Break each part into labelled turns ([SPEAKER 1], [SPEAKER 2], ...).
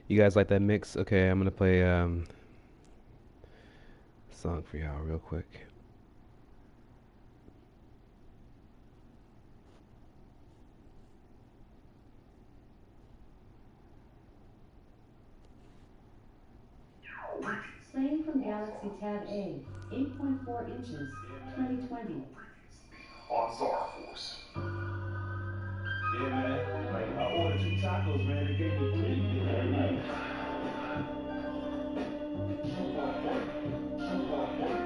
[SPEAKER 1] You guys like that mix? Okay, I'm gonna play a song for y'all real quick.
[SPEAKER 2] Playing from Galaxy Tab A, 8.4 inches, 2020.
[SPEAKER 3] On Star Force. Yeah, man. Like, I ordered 2 tacos, man. They gave me 3. Super pork. Super pork.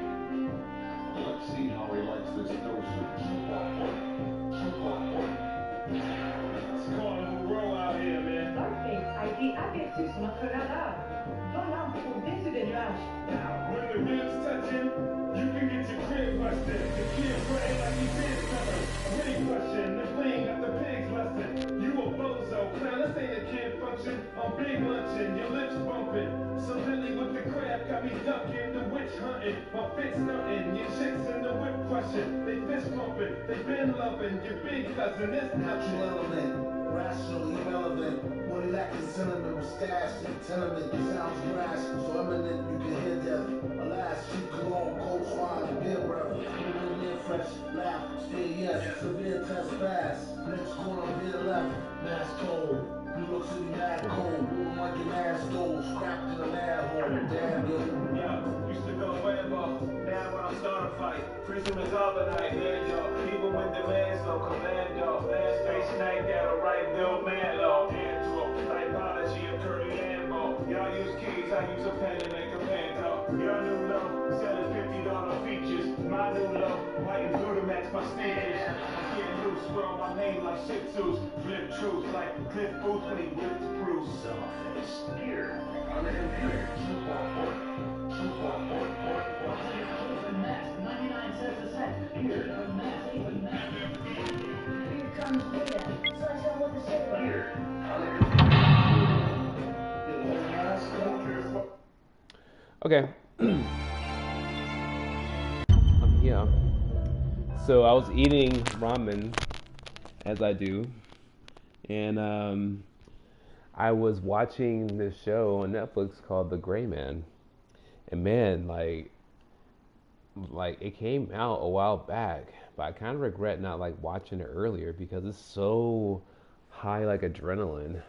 [SPEAKER 3] Let's see how he likes this toasted. Super pork. Super pork. It's Carnival Row out here, man.
[SPEAKER 4] Starface a été aperçu sur notre radar, volant au-dessus des nuages.
[SPEAKER 3] Now, when the ribs touching, you can get your crib busted. The kid praying like he did something. Really question, the fling got the pigs lusting. You a bozo. Now, this ain't a kid function. I'm big lunching, your lips bumping. So Lily with the crab got me ducking. The witch hunting, my fit stunting. Your chicks in the whip crushing. They fist pumping, they been loving. Your big cousin is
[SPEAKER 5] Natural element, rational, irrelevant. What he lacking cinnamon was stashed in tenement. Sounds brash, so eminent you can hear death. Alas, cheap cologne, cold swine, beer breath. Even near fresh, laugh, stay yes. Severe test fast. Next corner, beer left. Mass cold. New York City mad cold. Room like an ass stove. Scrapped in a mad hole. Damn good.
[SPEAKER 3] Yeah, used to go Rambo. Now when I start a fight, prison is all the night, man, yo. Even with the man's no commando. Last face night, that'll right Bill Manlow. Antro, typology of Curry Lambo. Y'all use keys, I use a pen and make a panto. Your new low, selling $50 features. My new low, white and blue to match my sneakers. I'm getting loose, bro, my name like Shih Tzus. Flip truths like Cliff Booth when he whipped Bruce. Summerfest, here on the computer. Super pork. Super pork, pork, pork.
[SPEAKER 4] Even mass, 99 cents a cent. Here, even mass, even mass. Here comes data, so I shall what to say.
[SPEAKER 3] Here on the computer.
[SPEAKER 1] Okay. I'm here. So I was eating ramen, as I do, and I was watching this show on Netflix called The Gray Man, and man, like it came out a while back, but I kind of regret not like watching it earlier because it's so high like adrenaline.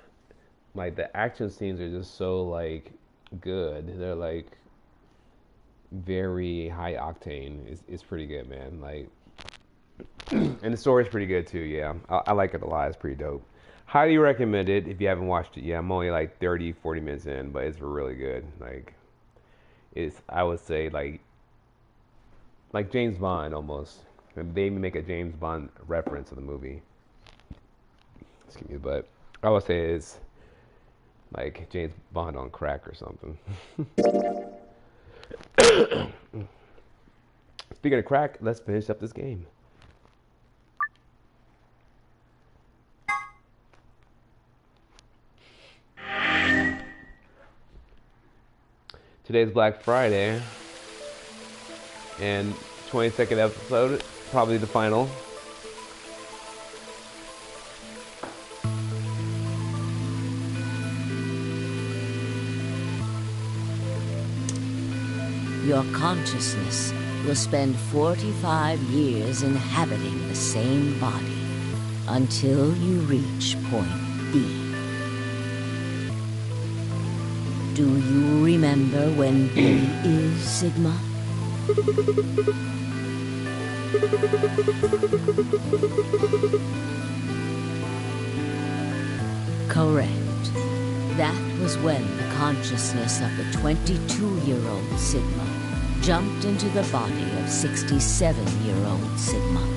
[SPEAKER 1] Like the action scenes are just so like good. They're like very high octane. It's pretty good, man. Like, and the story's pretty good too. Yeah, I like it a lot. It's pretty dope. Highly recommend it if you haven't watched it yet. I'm only like 30, 40 minutes in, but it's really good. Like, it's I would say like James Bond almost. They even make a James Bond reference in the movie. Excuse me, but I would say it's like James Bond on crack or something. Speaking of crack, let's finish up this game. Today's Black Friday, and 22nd episode, probably the final.
[SPEAKER 6] Your consciousness will spend 45 years inhabiting the same body until you reach point B. Do you remember when B is Sigma? Correct. That was when the consciousness of the 22-year-old Sigma jumped into the body of 67-year-old Sigma.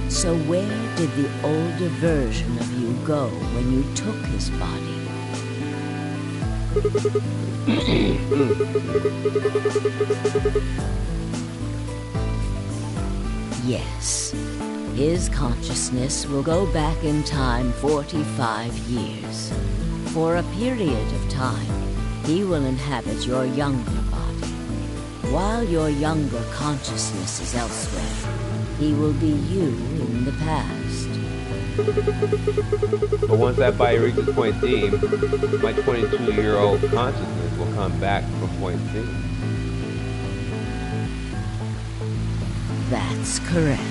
[SPEAKER 6] So where did the older version of you go when you took his body? Yes, his consciousness will go back in time 45 years. For a period of time, he will inhabit your younger body. While your younger consciousness is elsewhere, he will be you in the past.
[SPEAKER 1] But once that body reaches point D, my 22-year-old consciousness will come back from point C.
[SPEAKER 6] That's correct.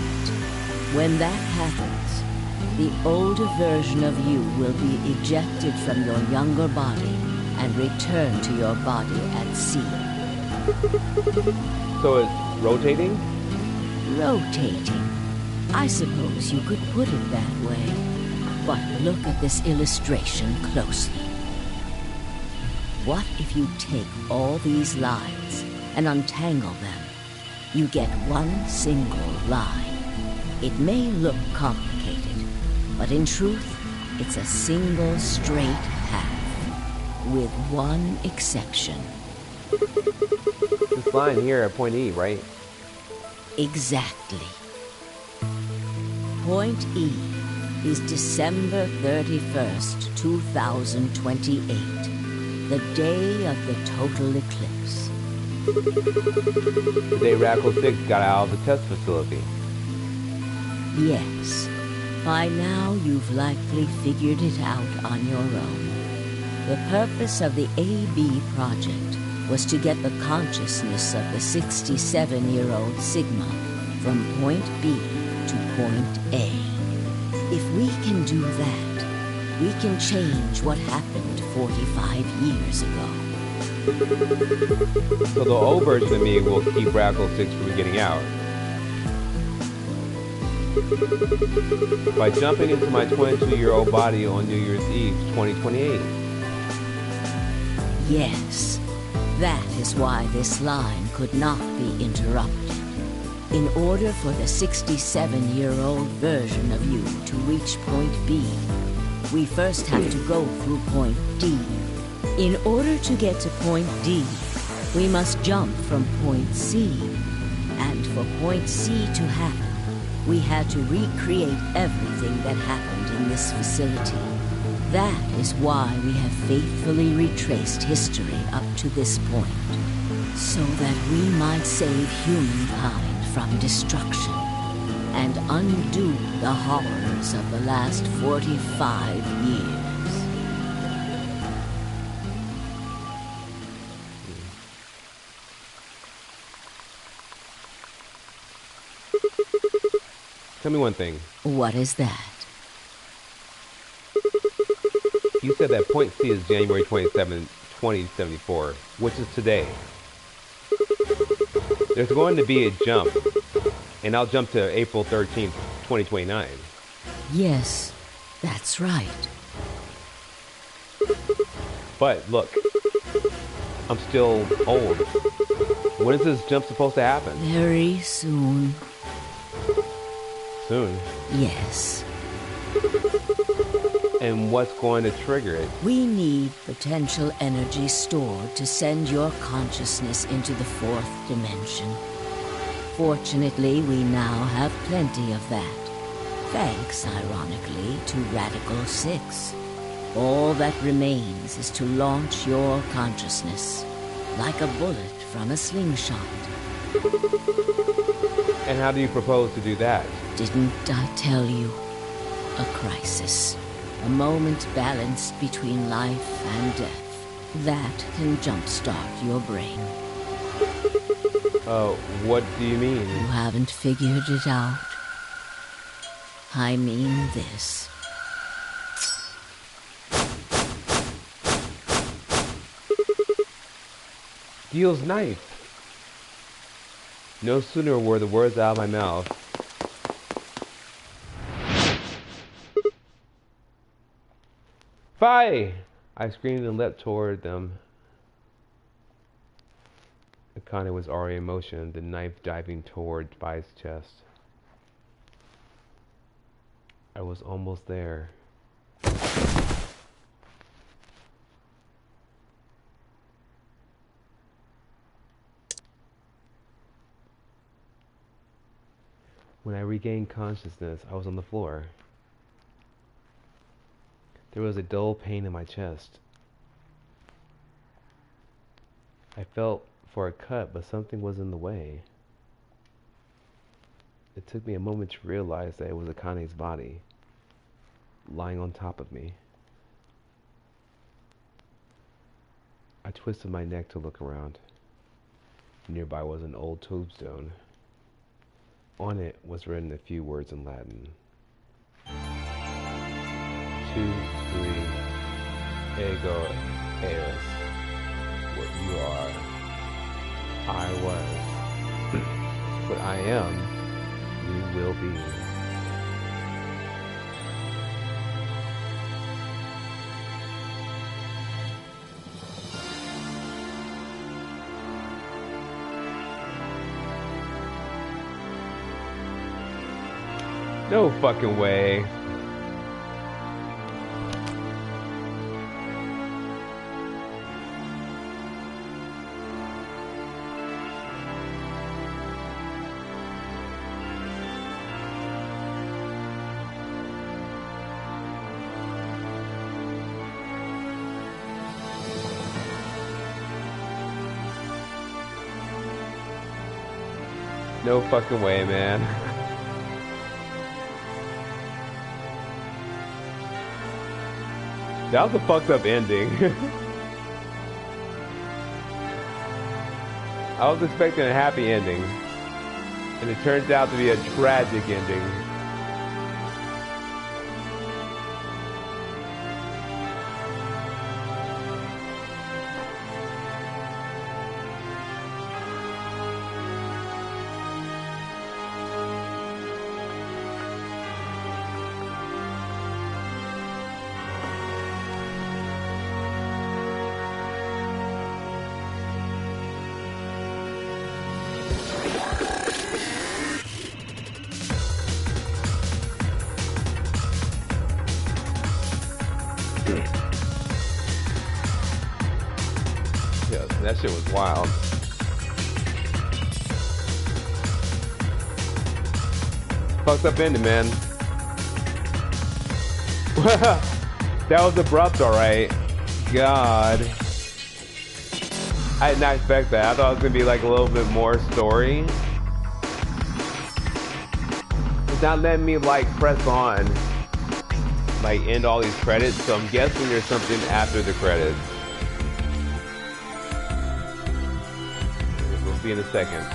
[SPEAKER 6] When that happens, the older version of you will be ejected from your younger body and return to your body at C.
[SPEAKER 1] So it's rotating?
[SPEAKER 6] Rotating. I suppose you could put it that way. But look at this illustration closely. What if you take all these lines and untangle them? You get one single line. It may look complicated, but in truth, it's a single straight path, with one exception.
[SPEAKER 1] This line here at point E, right?
[SPEAKER 6] Exactly. Point E is December 31st, 2028, the day of the total eclipse.
[SPEAKER 1] The day Radical 6 got out of the test facility.
[SPEAKER 6] Yes. By now, you've likely figured it out on your own. The purpose of the AB project was to get the consciousness of the 67-year-old Sigma from point B to point A. If we can do that, we can change what happened 45 years ago.
[SPEAKER 1] So the old version of me will keep Radical 6 from getting out. By jumping into my 22-year-old body on New Year's Eve 2028.
[SPEAKER 6] Yes, that is why this line could not be interrupted. In order for the 67-year-old version of you to reach point B, we first have to go through point D. In order to get to point D, we must jump from point C. And for point C to happen, we had to recreate everything that happened in this facility. That is why we have faithfully retraced history up to this point, so that we might save humankind from destruction and undo the horrors of the last 45 years.
[SPEAKER 1] Tell me one thing.
[SPEAKER 6] What is that?
[SPEAKER 1] You said that point C is January 27, 2074, which is today. There's going to be a jump, and I'll jump to April 13th, 2029.
[SPEAKER 6] Yes, that's right.
[SPEAKER 1] But look, I'm still old. When is this jump supposed to happen?
[SPEAKER 6] Very soon.
[SPEAKER 1] Soon.
[SPEAKER 6] Yes.
[SPEAKER 1] And what's going to trigger it?
[SPEAKER 6] We need potential energy stored to send your consciousness into the fourth dimension. Fortunately, we now have plenty of that. Thanks, ironically, to Radical 6. All that remains is to launch your consciousness, like a bullet from a slingshot.
[SPEAKER 1] And how do you propose to do that?
[SPEAKER 6] Didn't I tell you? A crisis. A moment balanced between life and death. That can jumpstart your brain.
[SPEAKER 1] What do you mean?
[SPEAKER 6] You haven't figured it out. I mean this.
[SPEAKER 1] Deal's knife. No sooner were the words out of my mouth. Fi! I screamed and leapt toward them. Akane was already in motion, the knife diving toward Fi's chest. I was almost there. When I regained consciousness, I was on the floor. There was a dull pain in my chest. I felt for a cut, but something was in the way. It took me a moment to realize that it was Akane's body. lying on top of me. I twisted my neck to look around. Nearby was an old tombstone. On it was written a few words in Latin. 2, 3, ego eris. What you are, I was. What I am, you will be. No fucking way. No fucking way, man. That was a fucked up ending. I was expecting a happy ending, and it turns out to be a tragic ending. Yeah, that shit was wild. Fucked up ending, man. That was abrupt, alright. God. I did not expect that. I thought it was gonna be like a little bit more story. It's not letting me like press on, like end all these credits, so I'm guessing there's something after the credits. We'll see in a second.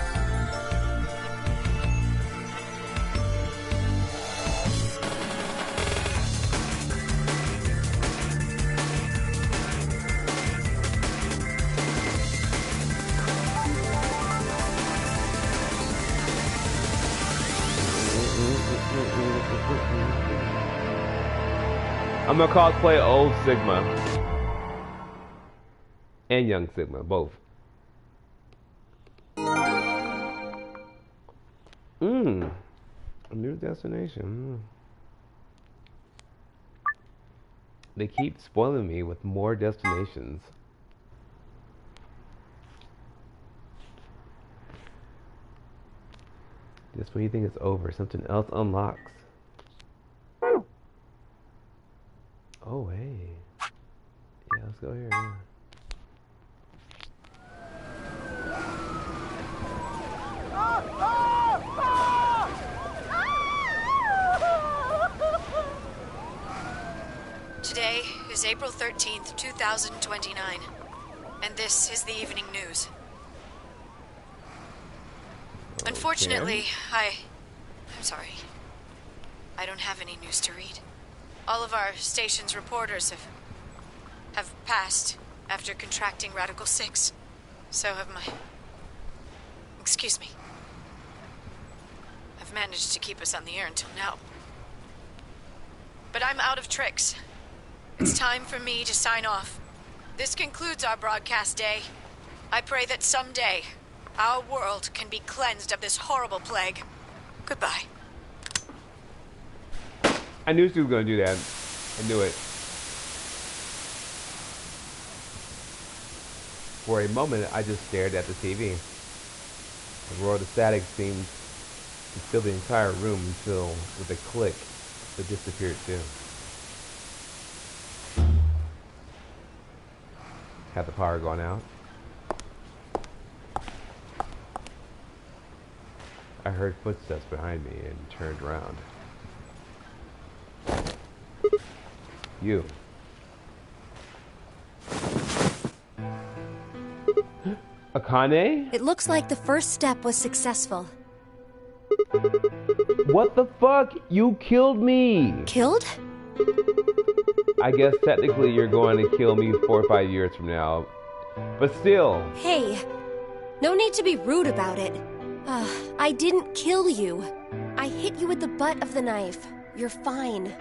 [SPEAKER 1] I'm gonna cosplay old Sigma and young Sigma, both. A new destination. They keep spoiling me with more destinations. Just when you think it's over, something else unlocks. Oh, hey. Yeah, let's go here, yeah.
[SPEAKER 7] Today is April 13th, 2029, and this is the evening news.
[SPEAKER 1] Okay.
[SPEAKER 7] Unfortunately, I'm sorry. I don't have any news to read. All of our station's reporters have passed after contracting Radical 6. So have my... Excuse me. I've managed to keep us on the air until now. But I'm out of tricks. It's time for me to sign off. This concludes our broadcast day. I pray that someday our world can be cleansed of this horrible plague. Goodbye.
[SPEAKER 1] I knew she was gonna do that. I knew it. For a moment, I just stared at the TV. The roar of static seemed to fill the entire room until, with a click, it disappeared too. Had the power gone out? I heard footsteps behind me and turned around. You. Akane?
[SPEAKER 8] It looks like the first step was successful.
[SPEAKER 1] What the fuck? You killed me!
[SPEAKER 8] Killed?
[SPEAKER 1] I guess technically you're going to kill me 4 or 5 years from now. But still.
[SPEAKER 8] Hey, no need to be rude about it. I didn't kill you. I hit you with the butt of the knife. You're fine.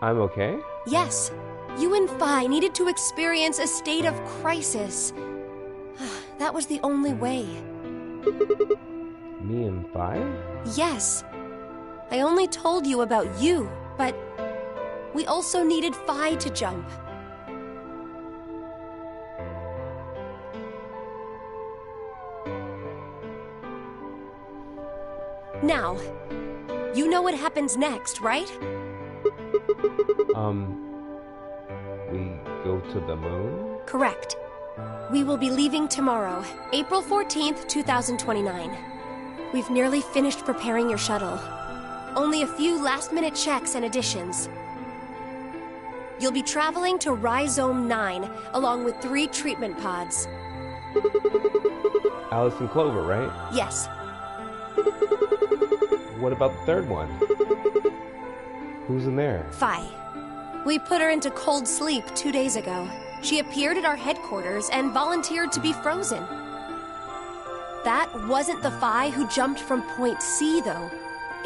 [SPEAKER 1] I'm okay?
[SPEAKER 8] Yes, you and Phi needed to experience a state of crisis. That was the only way.
[SPEAKER 1] Me and Phi?
[SPEAKER 8] Yes. I only told you about you, but we also needed Phi to jump. Now, you know what happens next, right?
[SPEAKER 1] We go to the moon?
[SPEAKER 8] Correct. We will be leaving tomorrow, April 14th, 2029. We've nearly finished preparing your shuttle. Only a few last-minute checks and additions. You'll be traveling to Rhizome 9, along with 3 treatment pods.
[SPEAKER 1] Alice and Clover, right?
[SPEAKER 8] Yes.
[SPEAKER 1] What about the third one? Who's in there?
[SPEAKER 8] Phi. We put her into cold sleep 2 days ago. She appeared at our headquarters and volunteered to be frozen. That wasn't the Phi who jumped from point C, though.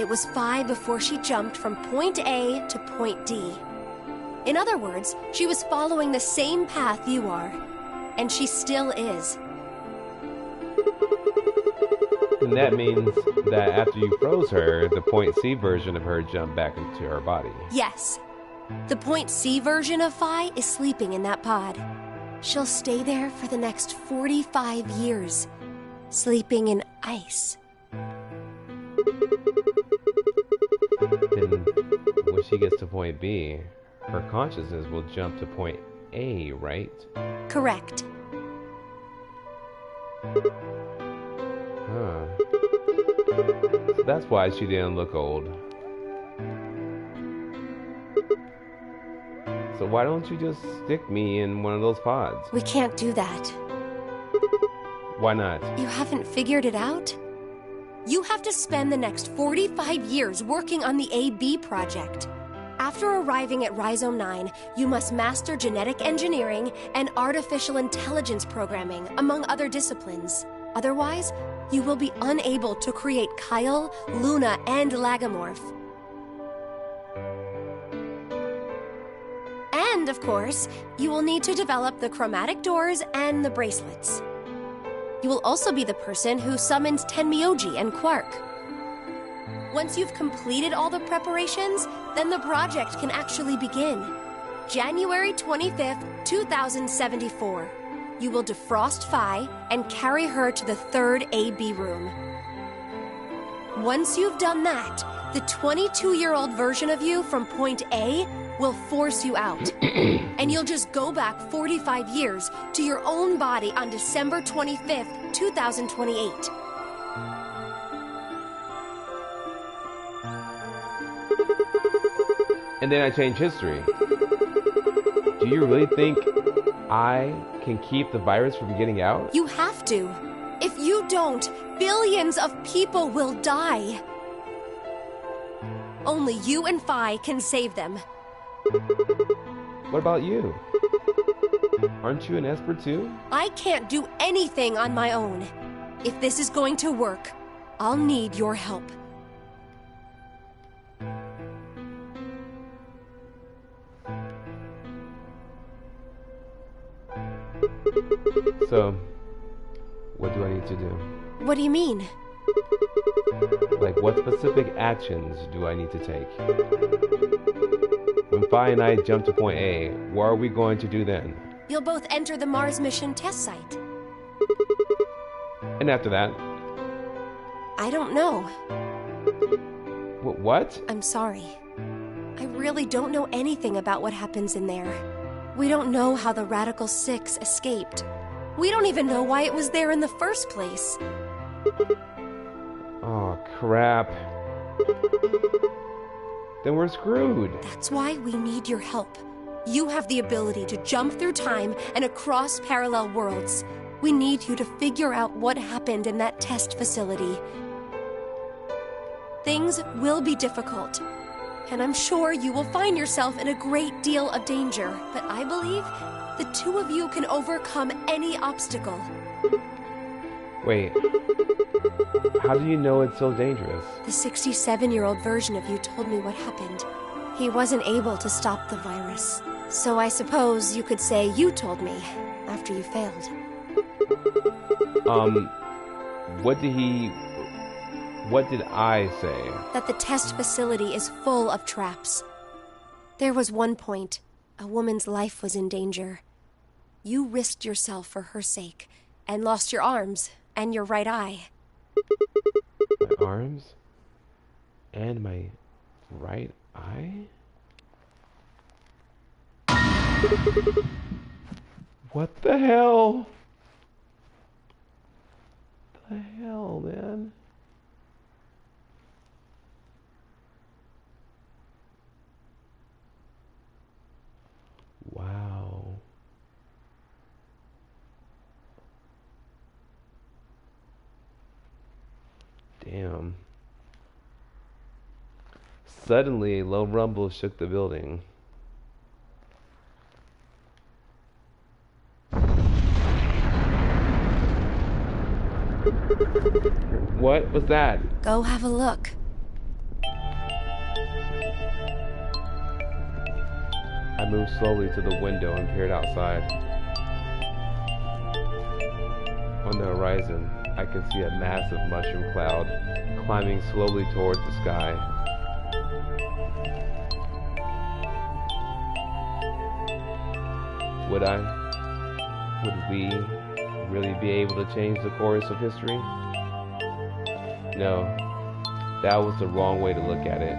[SPEAKER 8] It was Phi before she jumped from point A to point D. In other words, she was following the same path you are. And she still is.
[SPEAKER 1] And that means that after you froze her, the point C version of her jumped back into her body.
[SPEAKER 8] Yes. The point C version of Phi is sleeping in that pod. She'll stay there for the next 45 years, sleeping in ice.
[SPEAKER 1] Then when she gets to point B, her consciousness will jump to point A, right?
[SPEAKER 8] Correct.
[SPEAKER 1] Huh. So that's why she didn't look old. So why don't you just stick me in one of those pods?
[SPEAKER 8] We can't do that.
[SPEAKER 1] Why not?
[SPEAKER 8] You haven't figured it out? You have to spend the next 45 years working on the AB project. After arriving at Rhizome 9, you must master genetic engineering and artificial intelligence programming, among other disciplines. Otherwise, you will be unable to create Kyle, Luna, and Lagomorph. And, of course, you will need to develop the chromatic doors and the bracelets. You will also be the person who summons Tenmyoji and Quark. Once you've completed all the preparations, then the project can actually begin. January 25th, 2074. You will defrost Phi and carry her to the 3rd AB room. Once you've done that, the 22-year-old version of you from point A will force you out. And you'll just go back 45 years to your own body on December 25th, 2028.
[SPEAKER 1] And then I change history. Do you really think I can keep the virus from getting out?
[SPEAKER 8] You have to. If you don't, billions of people will die. Only you and Phi can save them.
[SPEAKER 1] What about you? Aren't you an Esper too?
[SPEAKER 8] I can't do anything on my own. If this is going to work, I'll need your help.
[SPEAKER 1] So, what do I need to do?
[SPEAKER 8] What do you mean?
[SPEAKER 1] Like, what specific actions do I need to take? When Phi and I jump to point A, what are we going to do then?
[SPEAKER 8] You'll both enter the Mars mission test site.
[SPEAKER 1] And after that?
[SPEAKER 8] I don't know.
[SPEAKER 1] What?
[SPEAKER 8] I'm sorry. I really don't know anything about what happens in there. We don't know how the Radical Six escaped. We don't even know why it was there in the first place.
[SPEAKER 1] Oh, crap. Then we're screwed.
[SPEAKER 8] That's why we need your help. You have the ability to jump through time and across parallel worlds. We need you to figure out what happened in that test facility. Things will be difficult, and I'm sure you will find yourself in a great deal of danger, but I believe the two of you can overcome any obstacle.
[SPEAKER 1] Wait. How do you know it's so dangerous?
[SPEAKER 8] The 67-year-old version of you told me what happened. He wasn't able to stop the virus. So I suppose you could say you told me after you failed.
[SPEAKER 1] What did I say?
[SPEAKER 8] That the test facility is full of traps. There was one point. A woman's life was in danger. You risked yourself for her sake and lost your arms and your right eye.
[SPEAKER 1] My arms? And my right eye? What the hell? The hell, man? Wow. Damn. Suddenly, a low rumble shook the building. What was that?
[SPEAKER 8] Go have a look.
[SPEAKER 1] I moved slowly to the window and peered outside. On the horizon, I could see a massive mushroom cloud climbing slowly towards the sky. Would we really be able to change the course of history? No, that was the wrong way to look at it.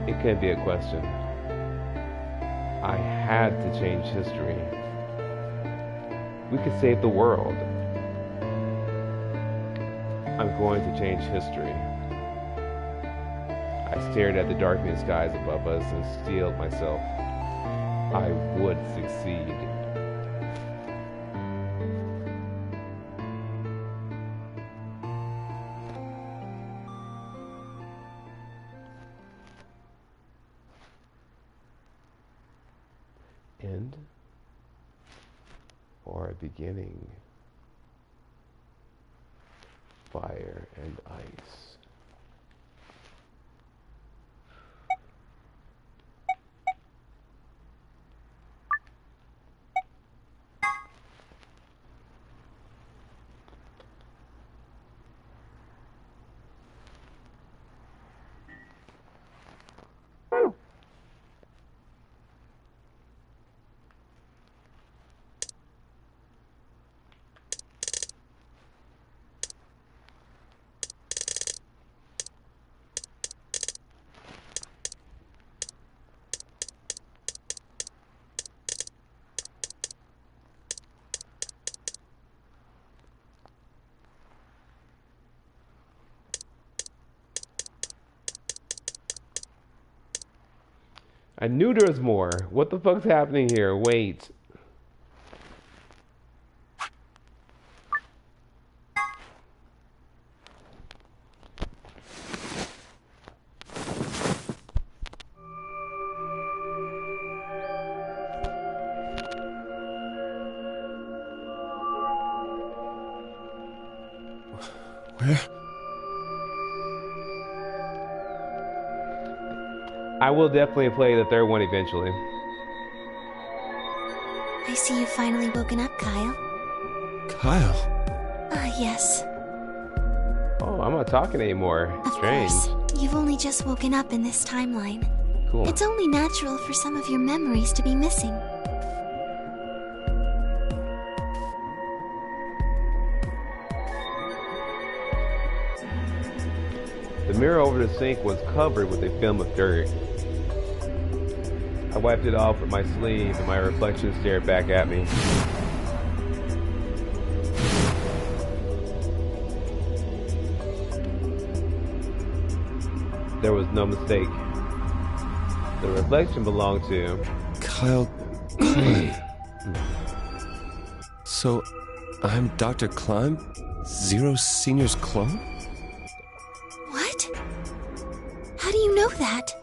[SPEAKER 1] It couldn't be a question. I had to change history. We could save the world. I'm going to change history. I stared at the darkening skies above us and steeled myself. I would succeed. End or a beginning? Fire and ice. I knew there was more. What the fuck's happening here? Wait.
[SPEAKER 9] Where?
[SPEAKER 1] I will definitely play the third one eventually.
[SPEAKER 10] I see you've finally woken up, Kyle.
[SPEAKER 9] Kyle?
[SPEAKER 10] Yes.
[SPEAKER 1] Oh, I'm not talking anymore.
[SPEAKER 10] Of
[SPEAKER 1] Strange.
[SPEAKER 10] course. You've only just woken up in this timeline.
[SPEAKER 1] Cool.
[SPEAKER 10] It's only natural for some of your memories to be missing.
[SPEAKER 1] The mirror over the sink was covered with a film of dirt. I wiped it off with my sleeve and my reflection stared back at me. There was no mistake. The reflection belonged to
[SPEAKER 9] Kyle Klein. So, I'm Dr. Klein? Zero Senior's clone?
[SPEAKER 10] What? How do you know that?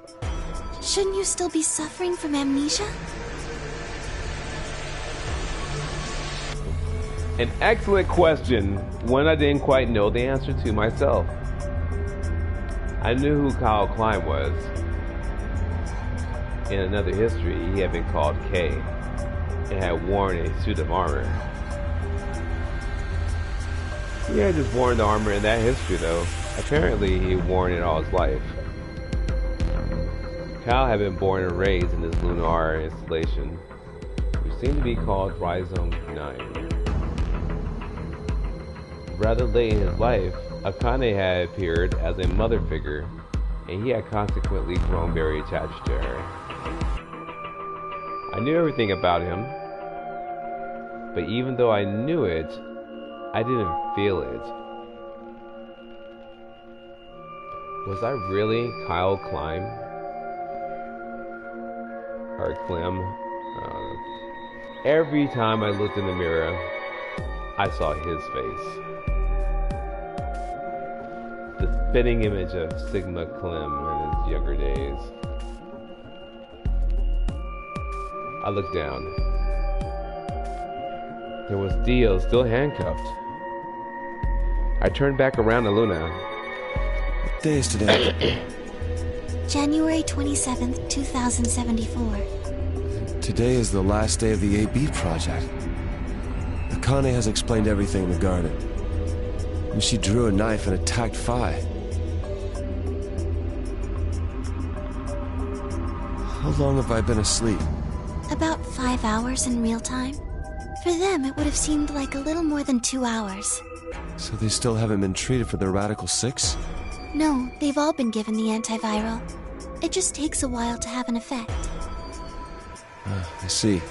[SPEAKER 10] Shouldn't you still be suffering from amnesia?
[SPEAKER 1] an excellent question, one I didn't quite know the answer to myself. I knew who Kyle Klein was. In another history, he had been called K and had worn a suit of armor. He had just worn the armor in that history, though. Apparently, he had worn it all his life. Kyle had been born and raised in this lunar installation, which seemed to be called Rhizome 9. Rather late in his life, Akane had appeared as a mother figure, and he had consequently grown very attached to her. I knew everything about him, but even though I knew it, I didn't feel it. Was I really Kyle Klein? Or Clem? I don't know. Every time I looked in the mirror, I saw his face. The spitting image of Sigma Clem in his younger days. I looked down. There was Dio still handcuffed. I turned back around to Luna.
[SPEAKER 9] What day is today?
[SPEAKER 10] January 27th, 2074.
[SPEAKER 9] Today is the last day of the AB project. Akane has explained everything in the garden. And she drew a knife and attacked Phi. How long have I been asleep?
[SPEAKER 10] About 5 hours in real time. For them, it would have seemed like a little more than 2 hours.
[SPEAKER 9] So they still haven't been treated for their Radical 6?
[SPEAKER 10] No, they've all been given the antiviral. It just takes a while to have an effect.
[SPEAKER 9] I see.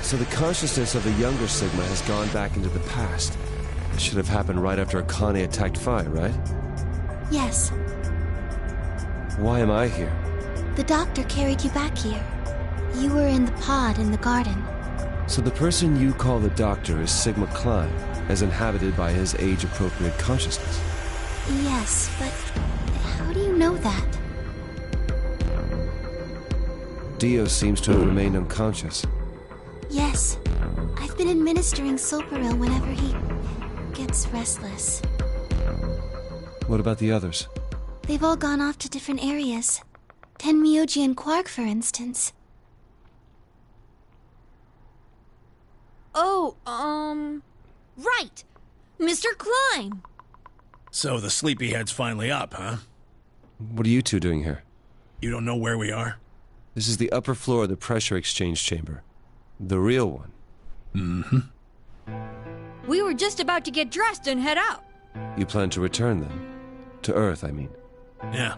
[SPEAKER 9] So the consciousness of the younger Sigma has gone back into the past. This should have happened right after Akane attacked Phi, right?
[SPEAKER 10] Yes.
[SPEAKER 9] Why am I here?
[SPEAKER 10] The doctor carried you back here. You were in the pod in the garden.
[SPEAKER 9] So the person you call the doctor is Sigma Klein, as inhabited by his age-appropriate consciousness.
[SPEAKER 10] Yes, but how do you know that?
[SPEAKER 9] Dio seems to have remained unconscious.
[SPEAKER 10] Yes. I've been administering Soparil whenever he gets restless.
[SPEAKER 9] What about the others?
[SPEAKER 10] They've all gone off to different areas. Tenmyoji and Quark, for instance.
[SPEAKER 11] Oh, right! Mr. Klein!
[SPEAKER 12] So the sleepyhead's finally up, huh?
[SPEAKER 9] What are you two doing here?
[SPEAKER 12] You don't know where we are?
[SPEAKER 9] This is the upper floor of the pressure exchange chamber. The real one.
[SPEAKER 12] Mm-hmm.
[SPEAKER 11] We were just about to get dressed and head out.
[SPEAKER 9] You plan to return then? To Earth, I mean.
[SPEAKER 12] Yeah.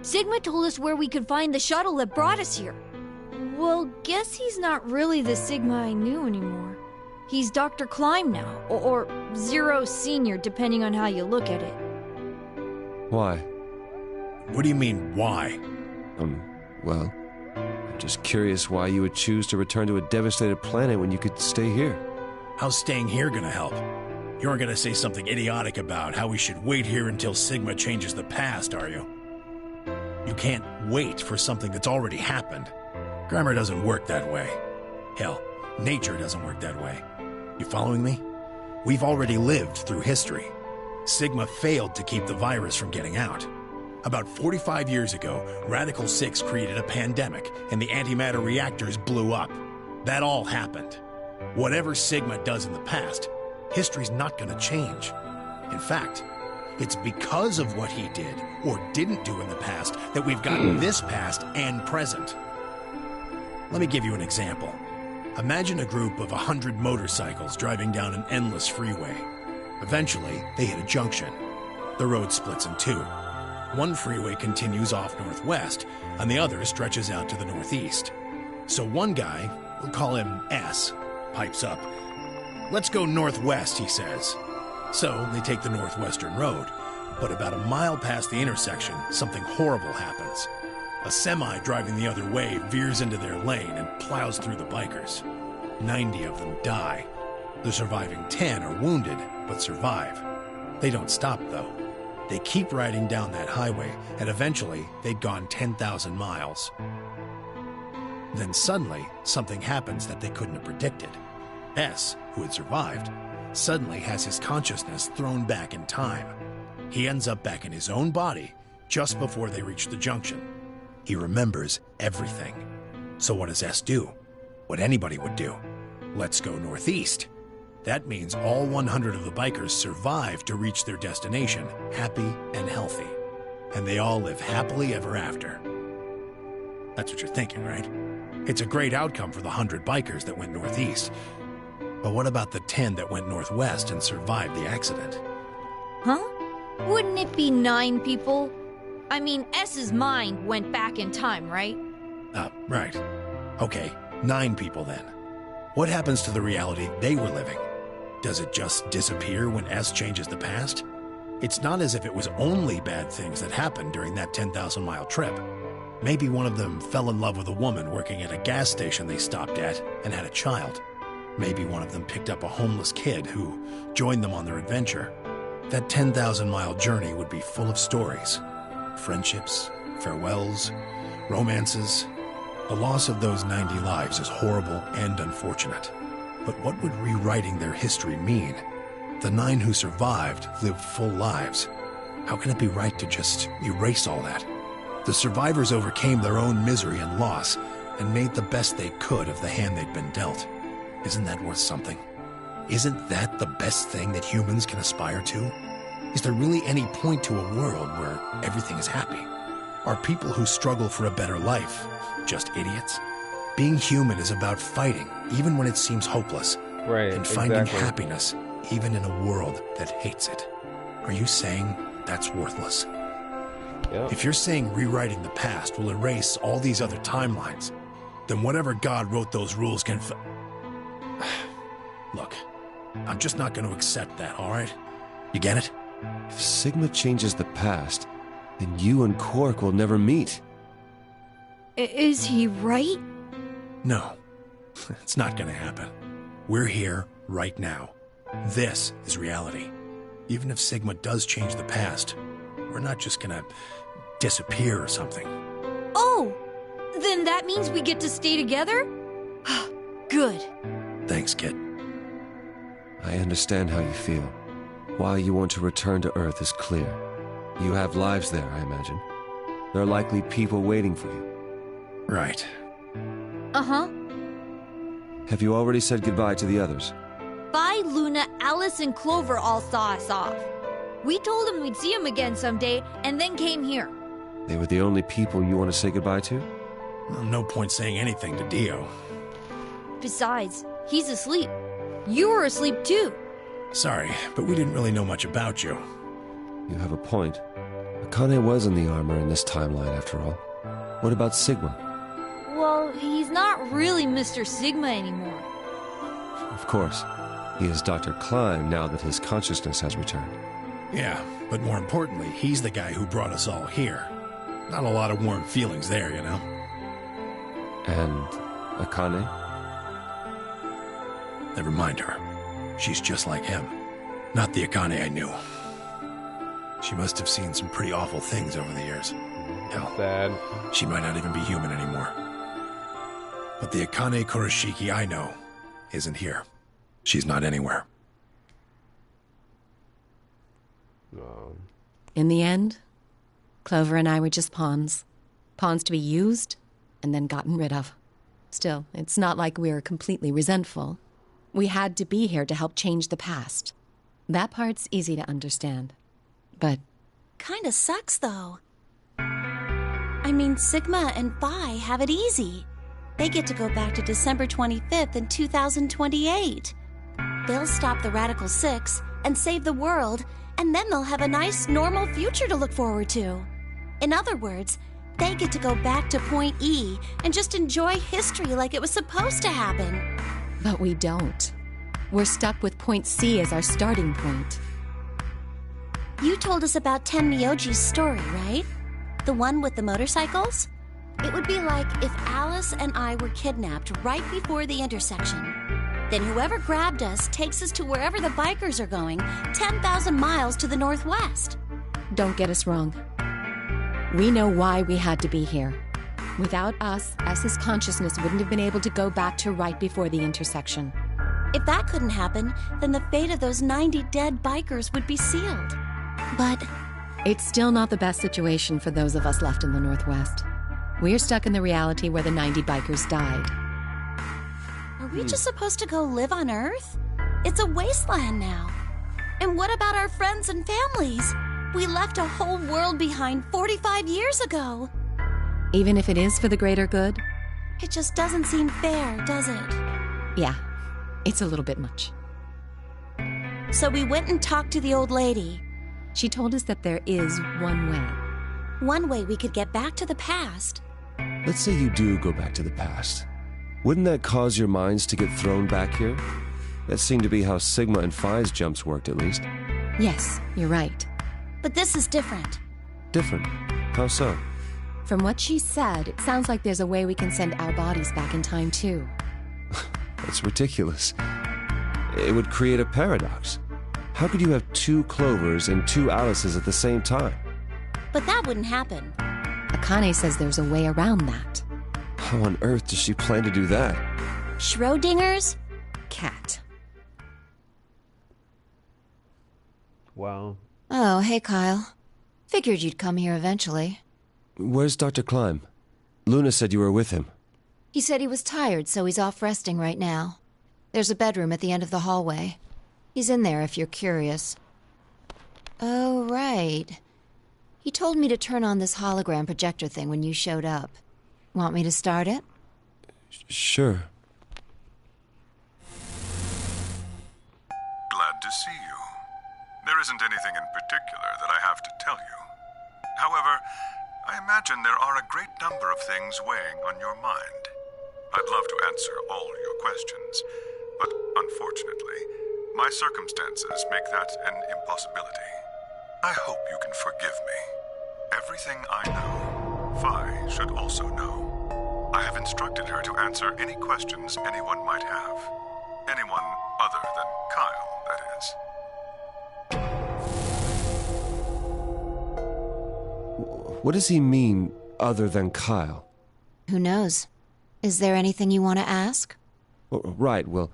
[SPEAKER 11] Sigma told us where we could find the shuttle that brought us here. Well, guess he's not really the Sigma I knew anymore. He's Dr. Klein now, or Zero Senior, depending on how you look at it.
[SPEAKER 9] Why?
[SPEAKER 12] What do you mean, why?
[SPEAKER 9] Well, I'm just curious why you would choose to return to a devastated planet when you could stay here.
[SPEAKER 12] How's staying here gonna help? You aren't gonna say something idiotic about how we should wait here until Sigma changes the past, are you? You can't wait for something that's already happened. Grammar doesn't work that way. Hell, nature doesn't work that way. You following me? We've already lived through history. Sigma failed to keep the virus from getting out. About 45 years ago, Radical 6 created a pandemic, and the antimatter reactors blew up. That all happened. Whatever Sigma does in the past, history's not gonna change. In fact, it's because of what he did, or didn't do in the past, that we've gotten this past and present. Let me give you an example. Imagine a group of 100 motorcycles driving down an endless freeway. Eventually, they hit a junction. The road splits in two. One freeway continues off northwest, and the other stretches out to the northeast. So one guy, we'll call him S, pipes up. "Let's go northwest," he says. So they take the northwestern road. But about a mile past the intersection, something horrible happens. A semi driving the other way veers into their lane and plows through the bikers. 90 of them die. The surviving 10 are wounded, but survive. They don't stop, though. They keep riding down that highway, and eventually they'd gone 10,000 miles. Then suddenly, something happens that they couldn't have predicted. S, who had survived, suddenly has his consciousness thrown back in time. He ends up back in his own body just before they reach the junction. He remembers everything. So what does S do? What anybody would do. Let's go northeast. That means all 100 of the bikers survive to reach their destination, happy and healthy. And they all live happily ever after. That's what you're thinking, right? It's a great outcome for the 100 bikers that went northeast. But what about the 10 that went northwest and survived the accident?
[SPEAKER 11] Huh? Wouldn't it be 9 people? I mean, S's mind went back in time, right?
[SPEAKER 12] Right. Okay, 9 people then. What happens to the reality they were living? Does it just disappear when S changes the past? It's not as if it was only bad things that happened during that 10,000-mile trip. Maybe one of them fell in love with a woman working at a gas station they stopped at and had a child. Maybe one of them picked up a homeless kid who joined them on their adventure. That 10,000-mile journey would be full of stories. Friendships, farewells, romances. The loss of those 90 lives is horrible and unfortunate. But what would rewriting their history mean? The 9 who survived lived full lives. How can it be right to just erase all that? The survivors overcame their own misery and loss and made the best they could of the hand they'd been dealt. Isn't that worth something? Isn't that the best thing that humans can aspire to? Is there really any point to a world where everything is happy? Are people who struggle for a better life just idiots? Being human is about fighting, even when it seems hopeless.
[SPEAKER 1] Right,
[SPEAKER 12] and finding
[SPEAKER 1] exactly.
[SPEAKER 12] happiness, even in a world that hates it. Are you saying that's worthless?
[SPEAKER 1] Yep.
[SPEAKER 12] If you're saying rewriting the past will erase all these other timelines, then whatever God wrote those rules can Look, I'm just not going to accept that, all right? You get it?
[SPEAKER 9] If Sigma changes the past, then you and Quark will never meet.
[SPEAKER 11] Is he right?
[SPEAKER 12] No, it's not going to happen. We're here right now. This is reality. Even if Sigma does change the past, we're not just going to disappear or something.
[SPEAKER 11] Oh! Then that means we get to stay together? Good.
[SPEAKER 12] Thanks, kid.
[SPEAKER 9] I understand how you feel. Why you want to return to Earth is clear. You have lives there, I imagine. There are likely people waiting for you.
[SPEAKER 12] Right.
[SPEAKER 11] Uh-huh.
[SPEAKER 9] Have you already said goodbye to the others?
[SPEAKER 11] Bye, Luna, Alice, and Clover all saw us off. We told them we'd see him again someday, and then came here.
[SPEAKER 9] They were the only people you want to say goodbye to?
[SPEAKER 12] Well, no point saying anything to Dio.
[SPEAKER 11] Besides, he's asleep. You were asleep too.
[SPEAKER 12] Sorry, but we didn't really know much about you.
[SPEAKER 9] You have a point. Akane was in the armor in this timeline, after all. What about Sigma?
[SPEAKER 11] Well, he's not really Mr. Sigma anymore.
[SPEAKER 9] Of course. He is Dr. Klein now that his consciousness has returned.
[SPEAKER 12] Yeah, but more importantly, he's the guy who brought us all here. Not a lot of warm feelings there, you know?
[SPEAKER 9] And Akane?
[SPEAKER 12] Never mind her. She's just like him. Not the Akane I knew. She must have seen some pretty awful things over the years. Hell,
[SPEAKER 1] Sad.
[SPEAKER 12] she might not even be human anymore. But the Akane Kurashiki I know isn't here. She's not anywhere.
[SPEAKER 13] In the end, Clover and I were just pawns. Pawns to be used and then gotten rid of. Still, it's not like we were completely resentful. We had to be here to help change the past. That part's easy to understand. But
[SPEAKER 10] Kinda sucks, though. I mean, Sigma and Phi have it easy. They get to go back to December 25th in 2028. They'll stop the Radical Six and save the world, and then they'll have a nice, normal future to look forward to. In other words, they get to go back to Point E and just enjoy history like it was supposed to happen.
[SPEAKER 13] But we don't. We're stuck with Point C as our starting point.
[SPEAKER 10] You told us about Ten Myoji's story, right? The one with the motorcycles? It would be like if Alice and I were kidnapped right before the intersection. Then whoever grabbed us takes us to wherever the bikers are going, 10,000 miles to the northwest.
[SPEAKER 13] Don't get us wrong. We know why we had to be here. Without us, S's consciousness wouldn't have been able to go back to right before the intersection.
[SPEAKER 10] If that couldn't happen, then the fate of those 90 dead bikers would be sealed. But
[SPEAKER 13] it's still not the best situation for those of us left in the Northwest. We're stuck in the reality where the 90 bikers died.
[SPEAKER 10] Are we just supposed to go live on Earth? It's a wasteland now. And what about our friends and families? We left a whole world behind 45 years ago.
[SPEAKER 13] Even if it is for the greater good?
[SPEAKER 10] It just doesn't seem fair, does it?
[SPEAKER 13] Yeah, it's a little bit much.
[SPEAKER 10] So we went and talked to the old lady.
[SPEAKER 13] She told us that there is one way.
[SPEAKER 10] One way we could get back to the past.
[SPEAKER 9] Let's say you do go back to the past. Wouldn't that cause your minds to get thrown back here? That seemed to be how Sigma and Phi's jumps worked, at least.
[SPEAKER 13] Yes, you're right.
[SPEAKER 10] But this is different.
[SPEAKER 9] Different? How so?
[SPEAKER 13] From what she said, it sounds like there's a way we can send our bodies back in time, too.
[SPEAKER 9] That's ridiculous. It would create a paradox. How could you have 2 Clovers and 2 Alices at the same time?
[SPEAKER 10] But that wouldn't happen.
[SPEAKER 13] Akane says there's a way around that.
[SPEAKER 9] How on earth does she plan to do that?
[SPEAKER 10] Schrodinger's
[SPEAKER 13] cat.
[SPEAKER 1] Wow.
[SPEAKER 11] Oh, hey, Kyle. Figured you'd come here eventually.
[SPEAKER 9] Where's Dr. Klein? Luna said you were with him.
[SPEAKER 11] He said he was tired, so he's off resting right now. There's a bedroom at the end of the hallway. He's in there if you're curious. Oh, right. He told me to turn on this hologram projector thing when you showed up. Want me to start it?
[SPEAKER 9] Sure.
[SPEAKER 14] Glad to see you. There isn't anything in particular that I have to tell you. However, I imagine there are a great number of things weighing on your mind. I'd love to answer all your questions, but unfortunately, my circumstances make that an impossibility. I hope you can forgive me. Everything I know, Phi should also know. I have instructed her to answer any questions anyone might have. Anyone other than Kyle, that is.
[SPEAKER 9] What does he mean, other than Kyle?
[SPEAKER 11] Who knows? Is there anything you want to ask?
[SPEAKER 9] Right, well,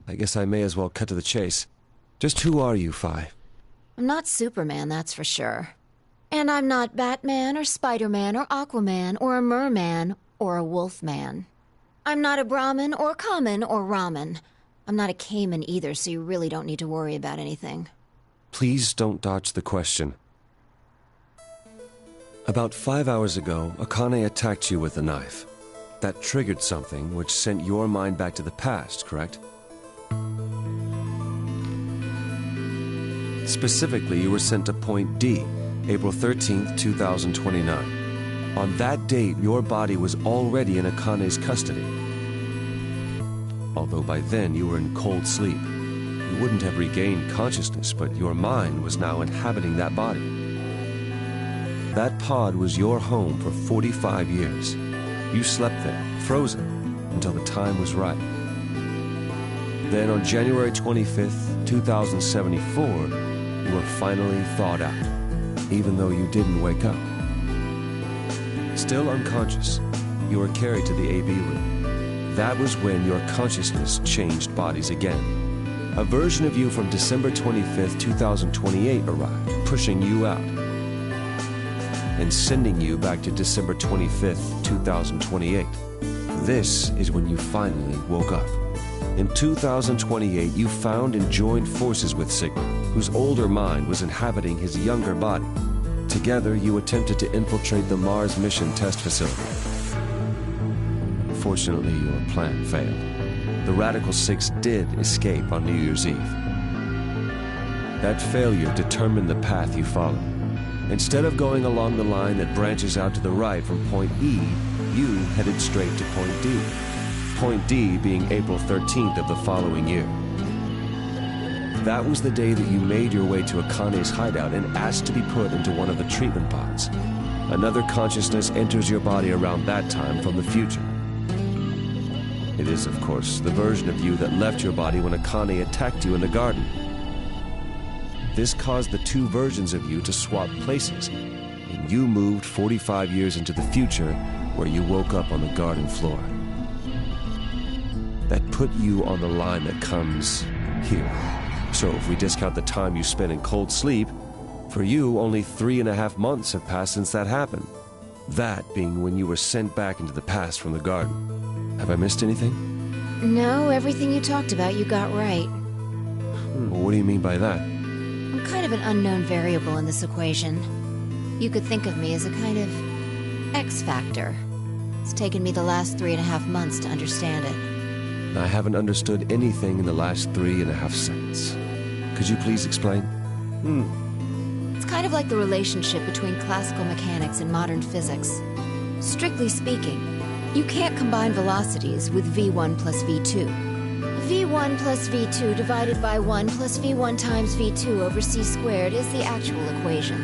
[SPEAKER 9] I guess I may as well cut to the chase. Just who are you, Phi?
[SPEAKER 11] I'm not Superman, that's for sure. And I'm not Batman or Spider-Man or Aquaman or a Merman or a Wolfman. I'm not a Brahmin or Kamen or Ramen. I'm not a Cayman either, so you really don't need to worry about anything.
[SPEAKER 9] Please don't dodge the question. About 5 hours ago, Akane attacked you with a knife. That triggered something which sent your mind back to the past, correct? Specifically, you were sent to Point D, April 13th, 2029. On that date, your body was already in Akane's custody. Although by then you were in cold sleep. You wouldn't have regained consciousness, but your mind was now inhabiting that body. That pod was your home for 45 years. You slept there, frozen, until the time was right. Then on January 25th, 2074, you were finally thawed out, even though you didn't wake up. Still unconscious, you were carried to the AB room. That was when your consciousness changed bodies again. A version of you from December 25th, 2028 arrived, pushing you out, and sending you back to December 25th, 2028. This is when you finally woke up. In 2028, you found and joined forces with Sigma, whose older mind was inhabiting his younger body. Together, you attempted to infiltrate the Mars mission test facility. Fortunately, your plan failed. The Radical Six did escape on New Year's Eve. That failure determined the path you followed. Instead of going along the line that branches out to the right from Point E, you headed straight to Point D. Point D being April 13th of the following year. That was the day that you made your way to Akane's hideout and asked to be put into one of the treatment pods. Another consciousness enters your body around that time from the future. It is, of course, the version of you that left your body when Akane attacked you in the garden. This caused the two versions of you to swap places, and you moved 45 years into the future, where you woke up on the garden floor. That put you on the line that comes here. So if we discount the time you spent in cold sleep, for you, only 3.5 months have passed since that happened. That being when you were sent back into the past from the garden. Have I missed anything?
[SPEAKER 11] No, everything you talked about you got right.
[SPEAKER 9] Well, what do you mean by that?
[SPEAKER 11] I'm kind of an unknown variable in this equation. You could think of me as a kind of X factor. It's taken me the last 3.5 months to understand it.
[SPEAKER 9] I haven't understood anything in the last 3.5 seconds. Could you please explain?
[SPEAKER 11] It's kind of like the relationship between classical mechanics and modern physics. Strictly speaking, you can't combine velocities with v1 plus v2. v1 plus v2 divided by 1 plus v1 times v2 over c squared is the actual equation.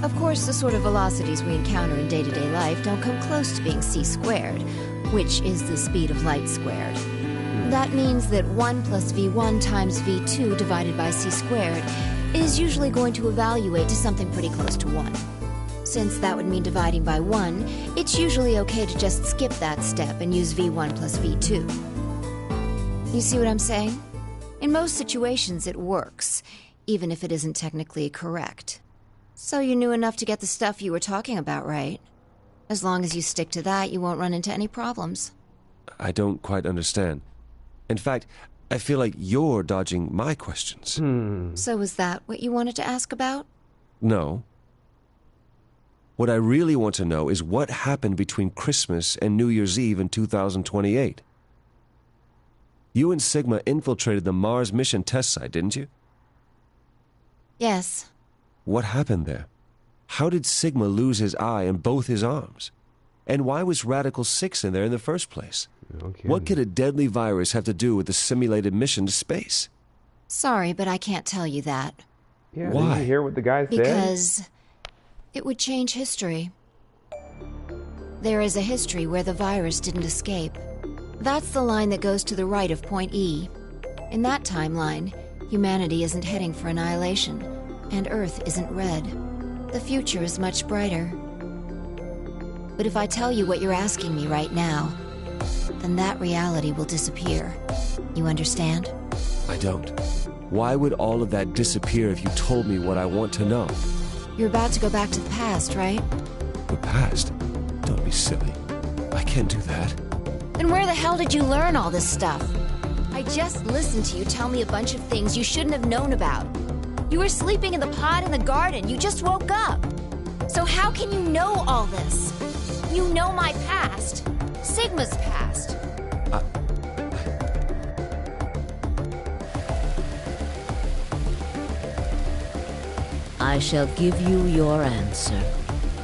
[SPEAKER 11] Of course, the sort of velocities we encounter in day-to-day life don't come close to being c squared, which is the speed of light squared. That means that 1 plus v1 times v2 divided by c squared is usually going to evaluate to something pretty close to 1. Since that would mean dividing by 1, it's usually okay to just skip that step and use v1 plus v2. You see what I'm saying? In most situations it works, even if it isn't technically correct. So you knew enough to get the stuff you were talking about right. As long as you stick to that, you won't run into any problems.
[SPEAKER 9] I don't quite understand. In fact, I feel like you're dodging my questions.
[SPEAKER 11] So is that what you wanted to ask about?
[SPEAKER 9] No. What I really want to know is what happened between Christmas and New Year's Eve in 2028. You and Sigma infiltrated the Mars mission test site, didn't you?
[SPEAKER 11] Yes.
[SPEAKER 9] What happened there? How did Sigma lose his eye and both his arms? And why was Radical 6 in there in the first place?
[SPEAKER 1] Okay.
[SPEAKER 9] What could a deadly virus have to do with the simulated mission to space?
[SPEAKER 11] Sorry, but I can't tell you that.
[SPEAKER 1] Yeah,
[SPEAKER 9] why?
[SPEAKER 1] Did you hear what the guy said?
[SPEAKER 11] Because it would change history. There is a history where the virus didn't escape. That's the line that goes to the right of point E. In that timeline, humanity isn't heading for annihilation, and Earth isn't red. The future is much brighter. But if I tell you what you're asking me right now, then that reality will disappear. You understand?
[SPEAKER 9] I don't. Why would all of that disappear if you told me what I want to know?
[SPEAKER 11] You're about to go back to the past, right?
[SPEAKER 9] The past? Don't be silly. I can't do that.
[SPEAKER 11] Then where the hell did you learn all this stuff? I just listened to you tell me a bunch of things you shouldn't have known about. You were sleeping in the pod in the garden. You just woke up. So how can you know all this? You know my past. Sigma's past.
[SPEAKER 6] I shall give you your answer.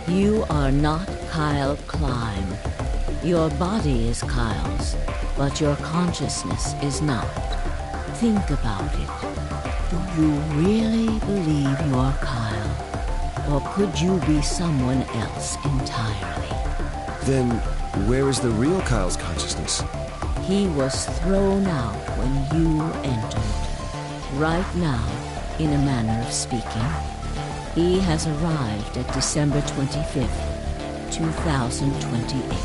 [SPEAKER 6] You are not Kyle Klein. Your body is Kyle's, but your consciousness is not. Think about it. Do you really believe you're Kyle? Or could you be someone else entirely?
[SPEAKER 9] Then, where is the real Kyle's consciousness?
[SPEAKER 6] He was thrown out when you entered. Right now, in a manner of speaking, he has arrived at December 25th, 2028.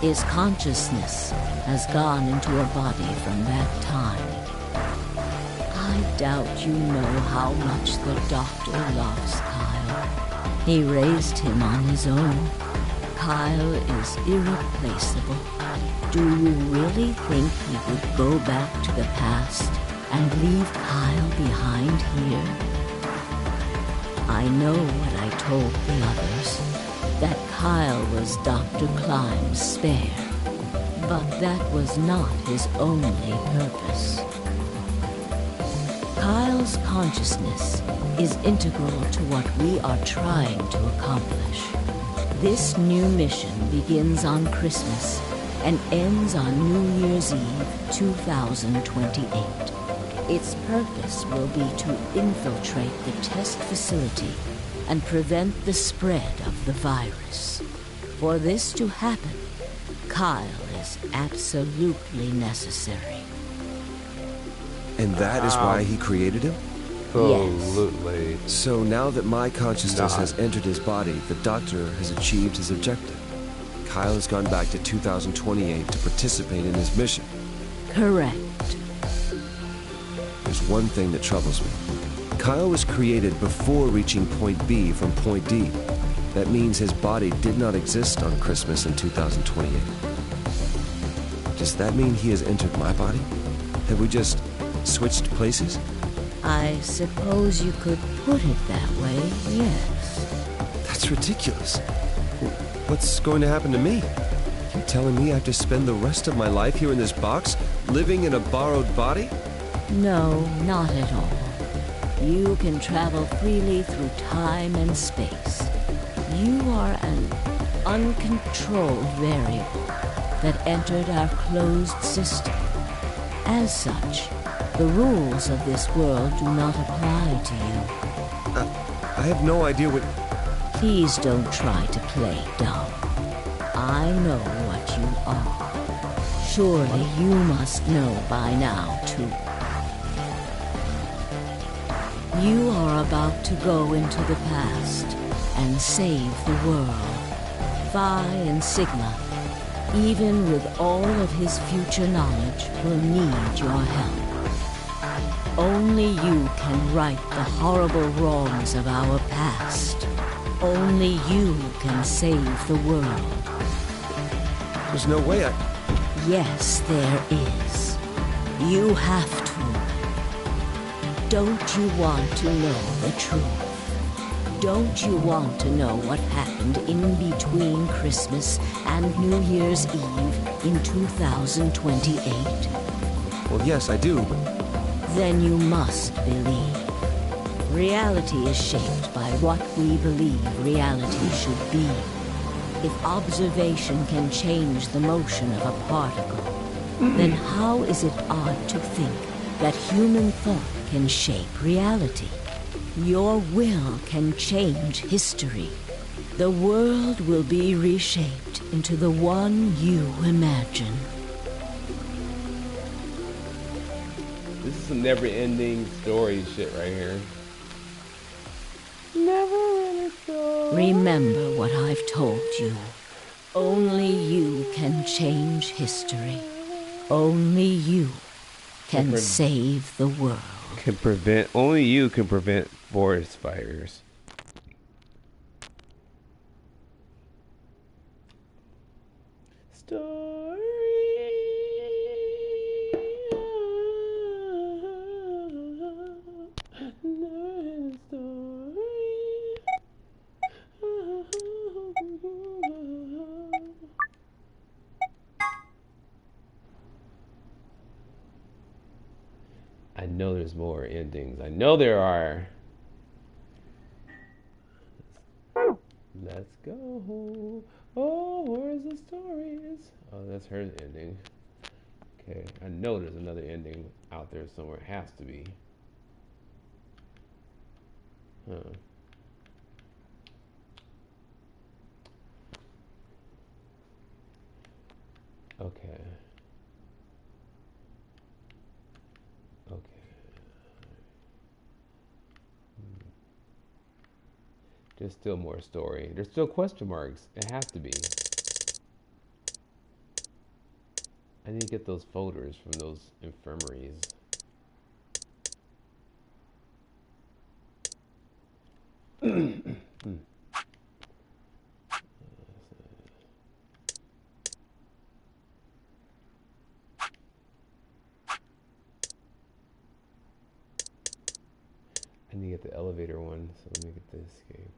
[SPEAKER 6] His consciousness has gone into a body from that time. I doubt you know how much the doctor loves Kyle. He raised him on his own. Kyle is irreplaceable. Do you really think he would go back to the past and leave Kyle behind here? I know what I told the others, that Kyle was Dr. Klein's spare, but that was not his only purpose. Kyle's consciousness is integral to what we are trying to accomplish. This new mission begins on Christmas and ends on New Year's Eve 2028. Its purpose will be to infiltrate the test facility and prevent the spread of the virus. For this to happen, Kyle is absolutely necessary.
[SPEAKER 9] And that is why he created him?
[SPEAKER 1] Absolutely.
[SPEAKER 6] Yes.
[SPEAKER 9] So now that my consciousness has entered his body, the doctor has achieved his objective. Kyle has gone back to 2028 to participate in his mission.
[SPEAKER 6] Correct.
[SPEAKER 9] There's one thing that troubles me. Kyle was created before reaching point B from point D. That means his body did not exist on Christmas in 2028. Does that mean he has entered my body? Have we just switched places?
[SPEAKER 6] I suppose you could put it that way, yes.
[SPEAKER 9] That's ridiculous. What's going to happen to me? You telling me I have to spend the rest of my life here in this box, living in a borrowed body?
[SPEAKER 6] No, not at all. You can travel freely through time and space. You are an uncontrolled variable that entered our closed system. As such, the rules of this world do not apply to you.
[SPEAKER 9] I have no idea what...
[SPEAKER 6] Please don't try to play dumb. I know what you are. Surely you must know by now, too. You are about to go into the past and save the world. Phi and Sigma, even with all of his future knowledge, will need your help. Only you can right the horrible wrongs of our past. Only you can save the world.
[SPEAKER 9] There's no way I...
[SPEAKER 6] Yes, there is. You have to. Don't you want to know the truth? Don't you want to know what happened in between Christmas and New Year's Eve in 2028?
[SPEAKER 9] Well, yes, I do, but...
[SPEAKER 6] Then you must believe. Reality is shaped by what we believe reality should be. If observation can change the motion of a particle, then how is it odd to think that human thought can shape reality? Your will can change history. The world will be reshaped into the one you imagine.
[SPEAKER 1] This is some never-ending story shit right here. Never-ending story.
[SPEAKER 6] Remember what I've told you. Only you can change history. Only you can save the world.
[SPEAKER 1] Only you can prevent forest fires. Story. I know there's more endings. I know there are. Let's go. Oh, where's the stories? Oh, that's her ending. Okay, I know there's another ending out there somewhere. It has to be. Huh. Okay. Okay. There's still more story. There's still question marks. It has to be. I need to get those folders from those infirmaries. I need to get the elevator one, so let me get the escape.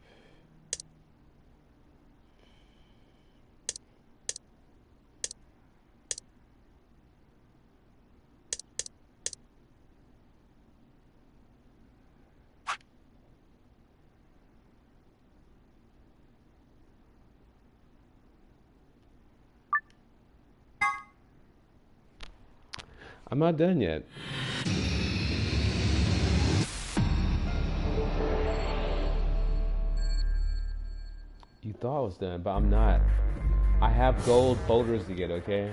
[SPEAKER 1] I'm not done yet. thought I was done, but I'm not. I have gold folders to get, okay?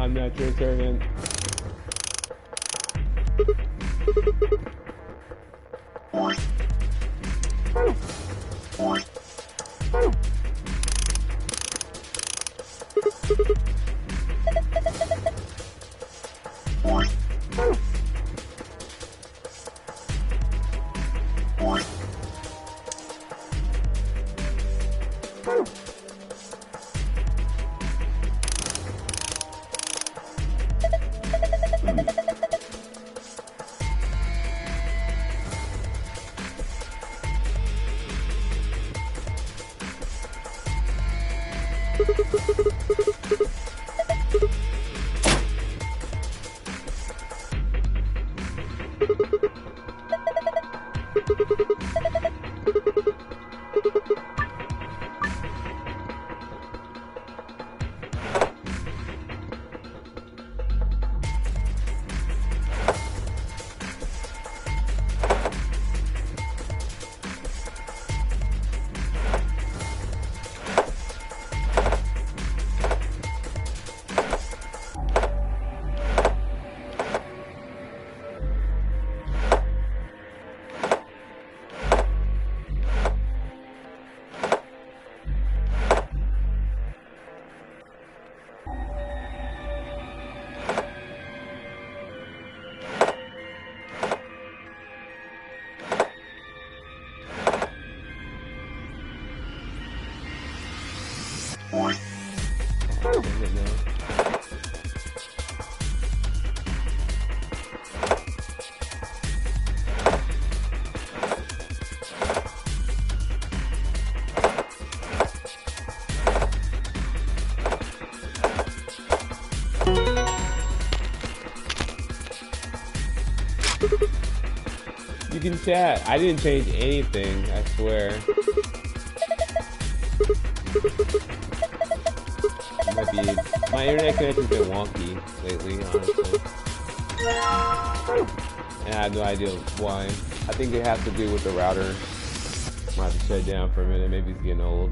[SPEAKER 1] I'm not Trinitarian. can chat. I didn't change anything, I swear. It might be, my internet connection's been wonky lately, honestly. And I have no idea why. I think it has to do with the router. I have to shut it down for a minute. Maybe it's getting old.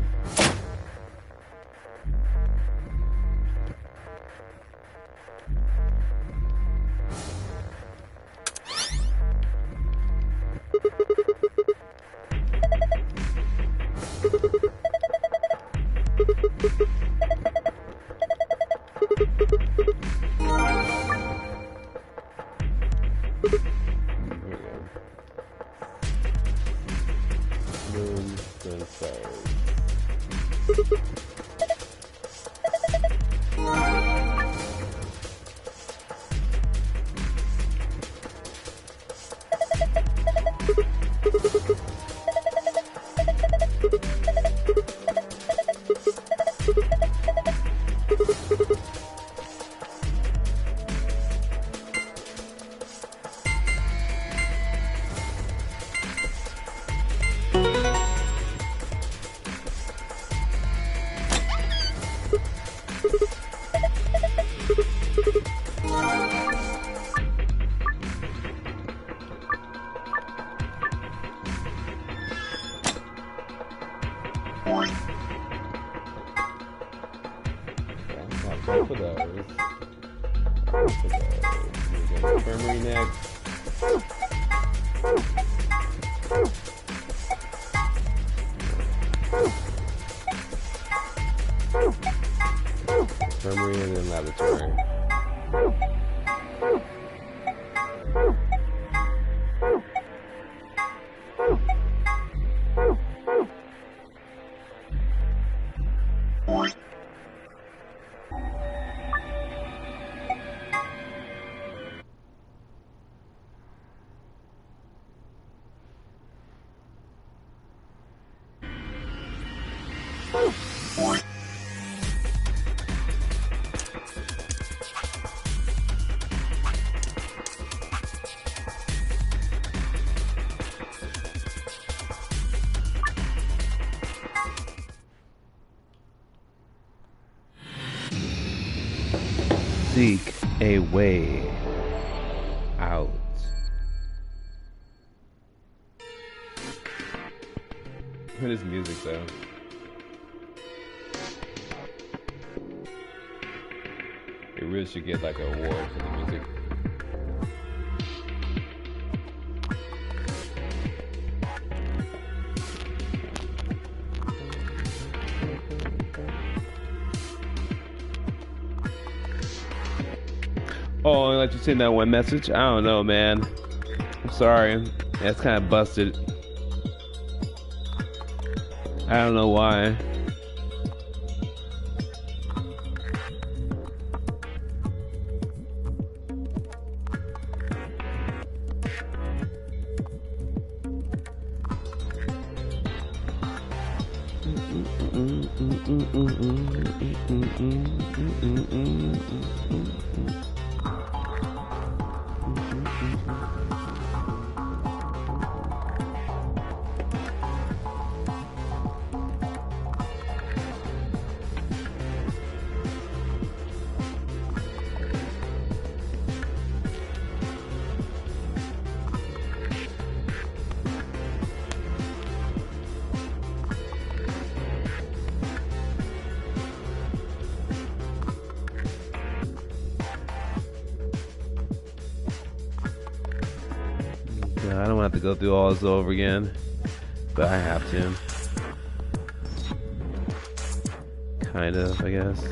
[SPEAKER 1] Infirmary next. Infirmary and then laboratory. Seek a way out. What is music though? It really should get like an award for the music. Oh, I let you send that one message? I don't know, man. I'm sorry. That's kind of busted. I don't know why. I don't have to go through all this over again, but I have to. Kind of, I guess.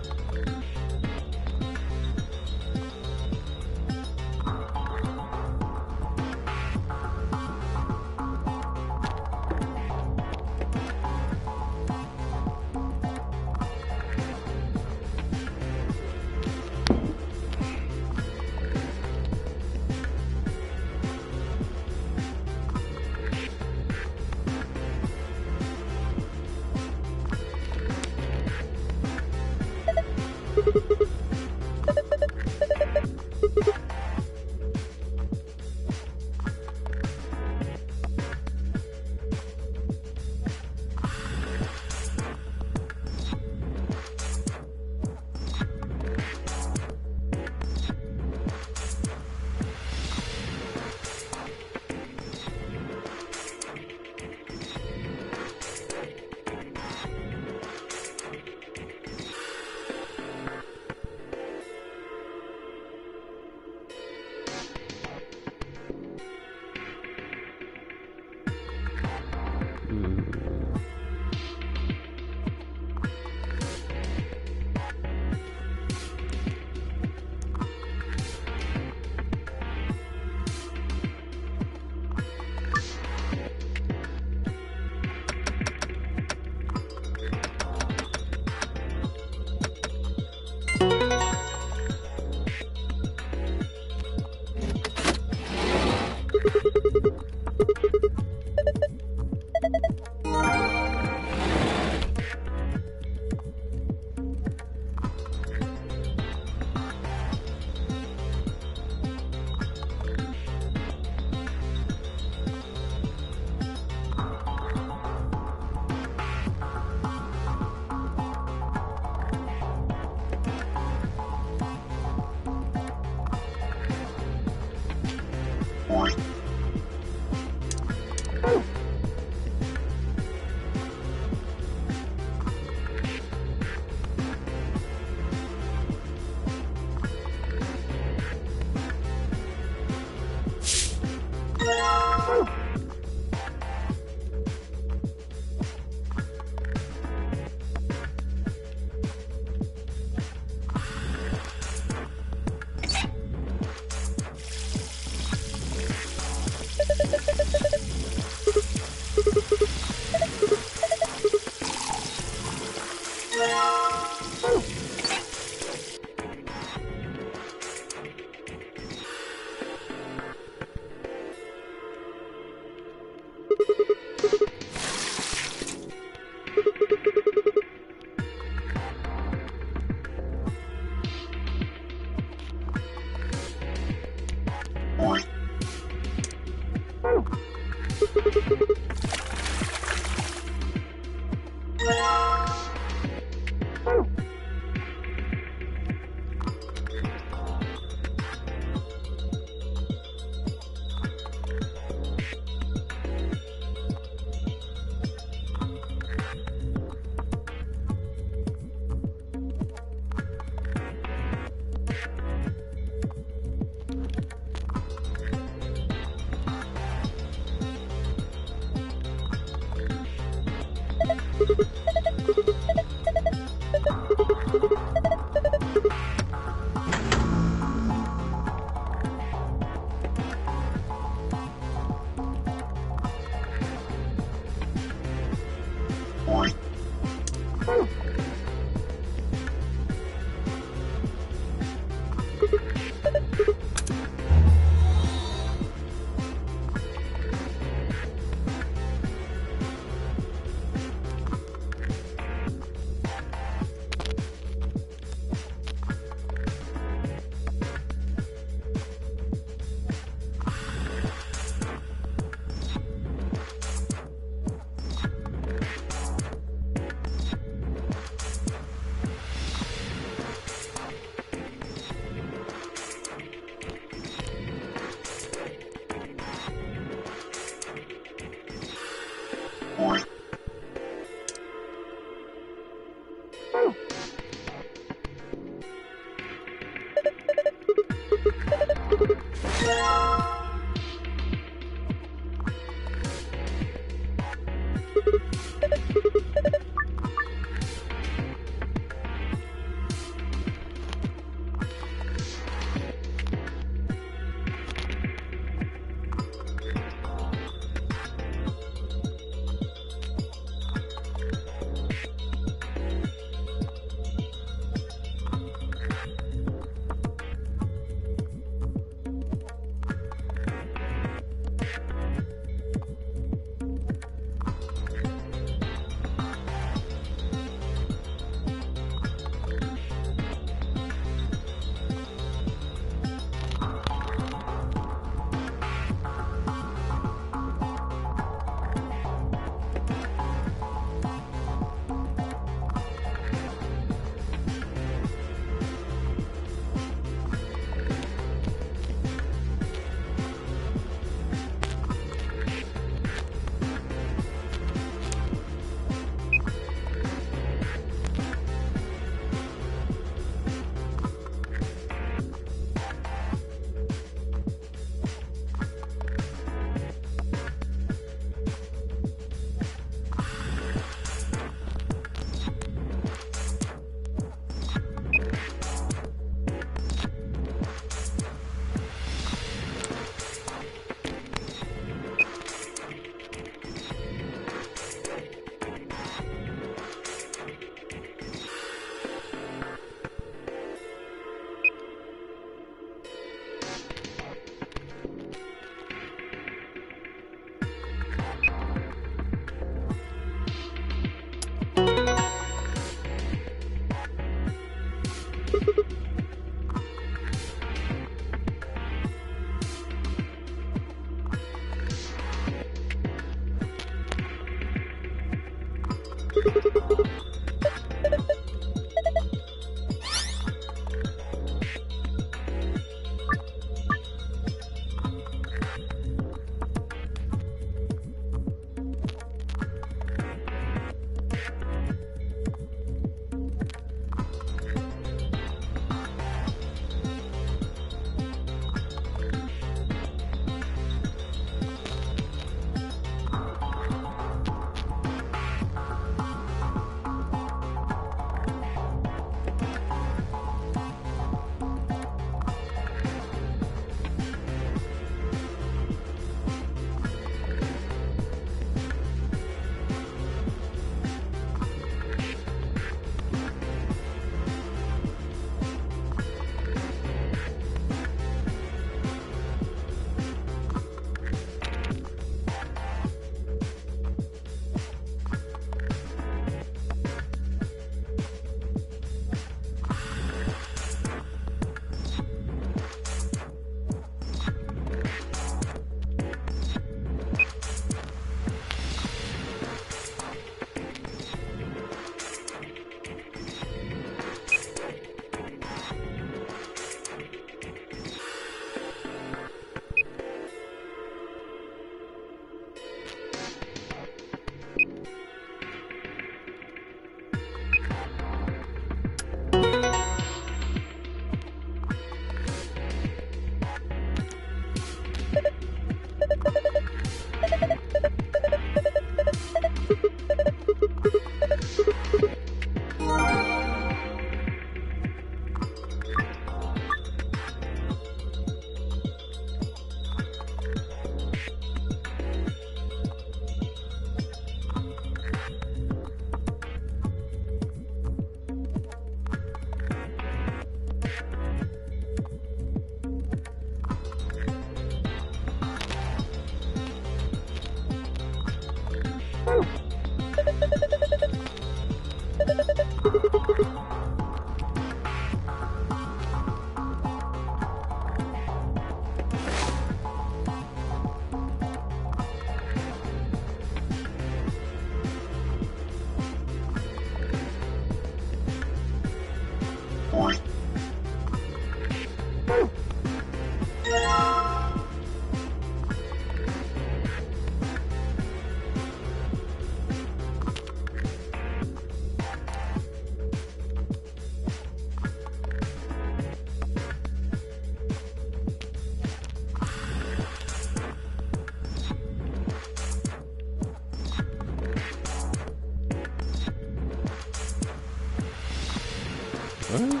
[SPEAKER 1] What?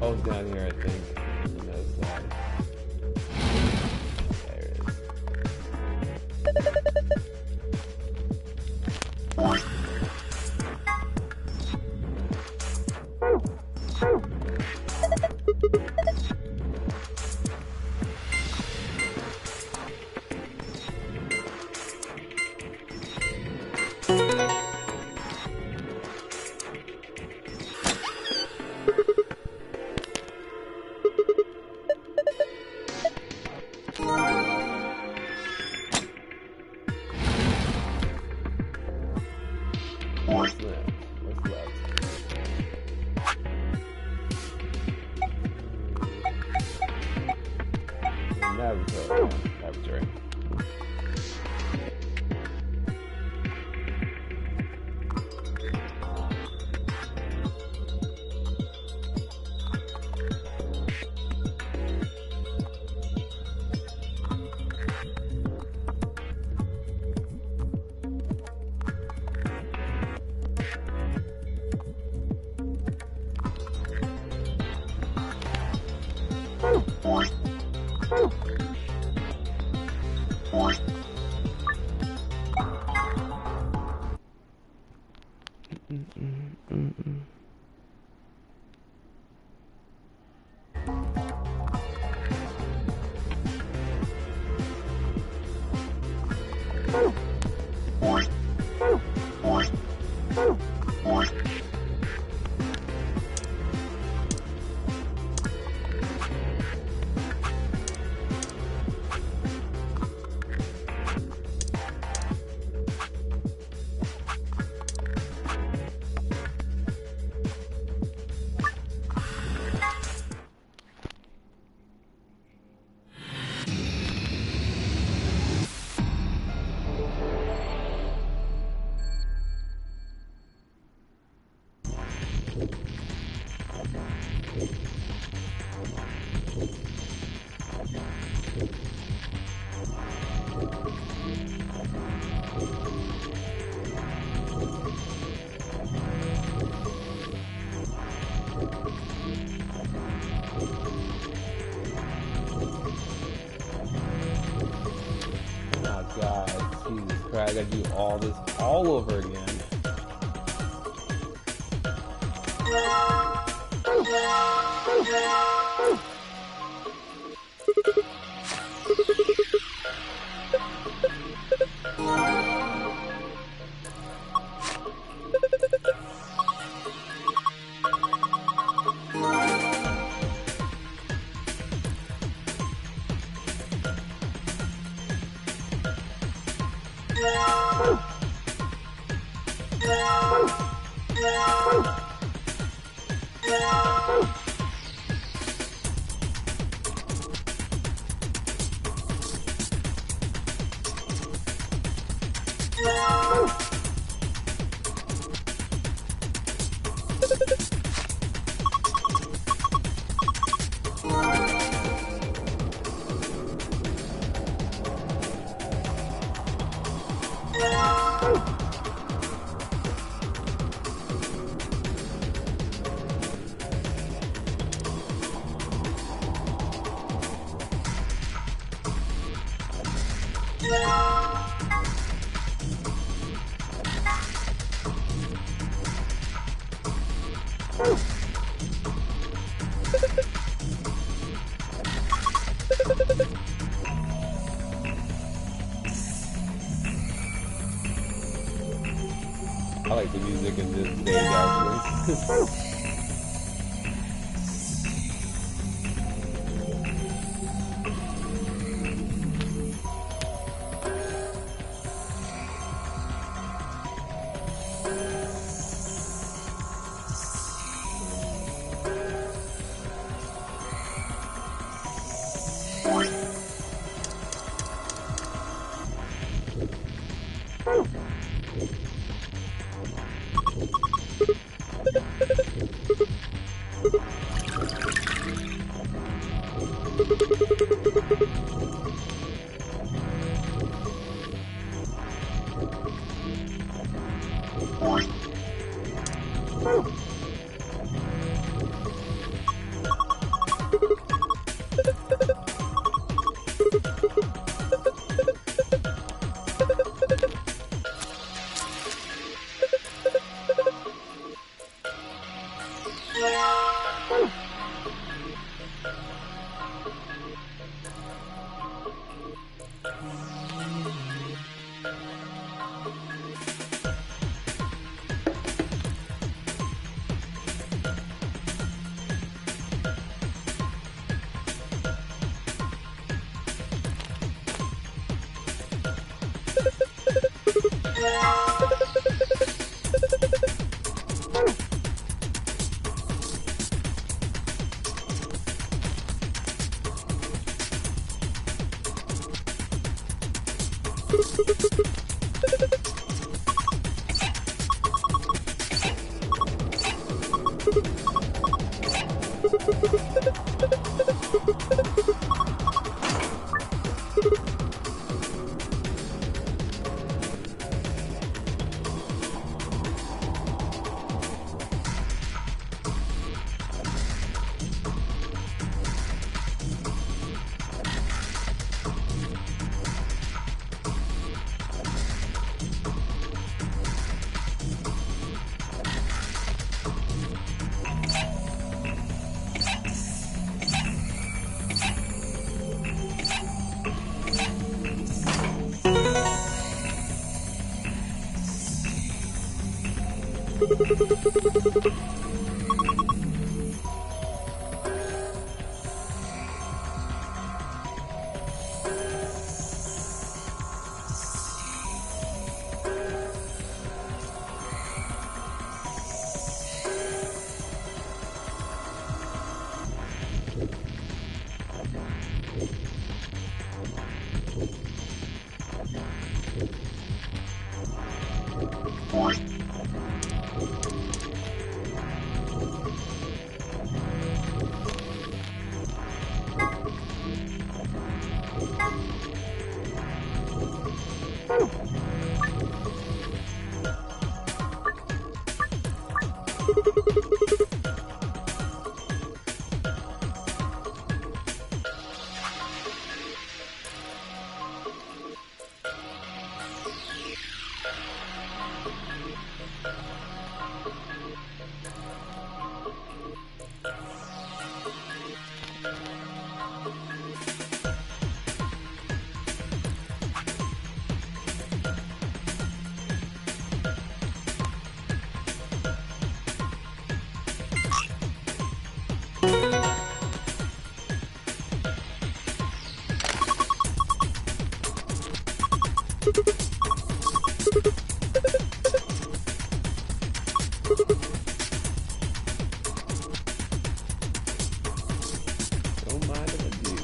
[SPEAKER 1] Oh, it's down here, I think. On the other side. There it is. What's left? What's left? Laboratory. Laboratory. Oh god, Jesus Christ, I gotta do all this all over again. I like the music in this stage actually. Don't mind if I do.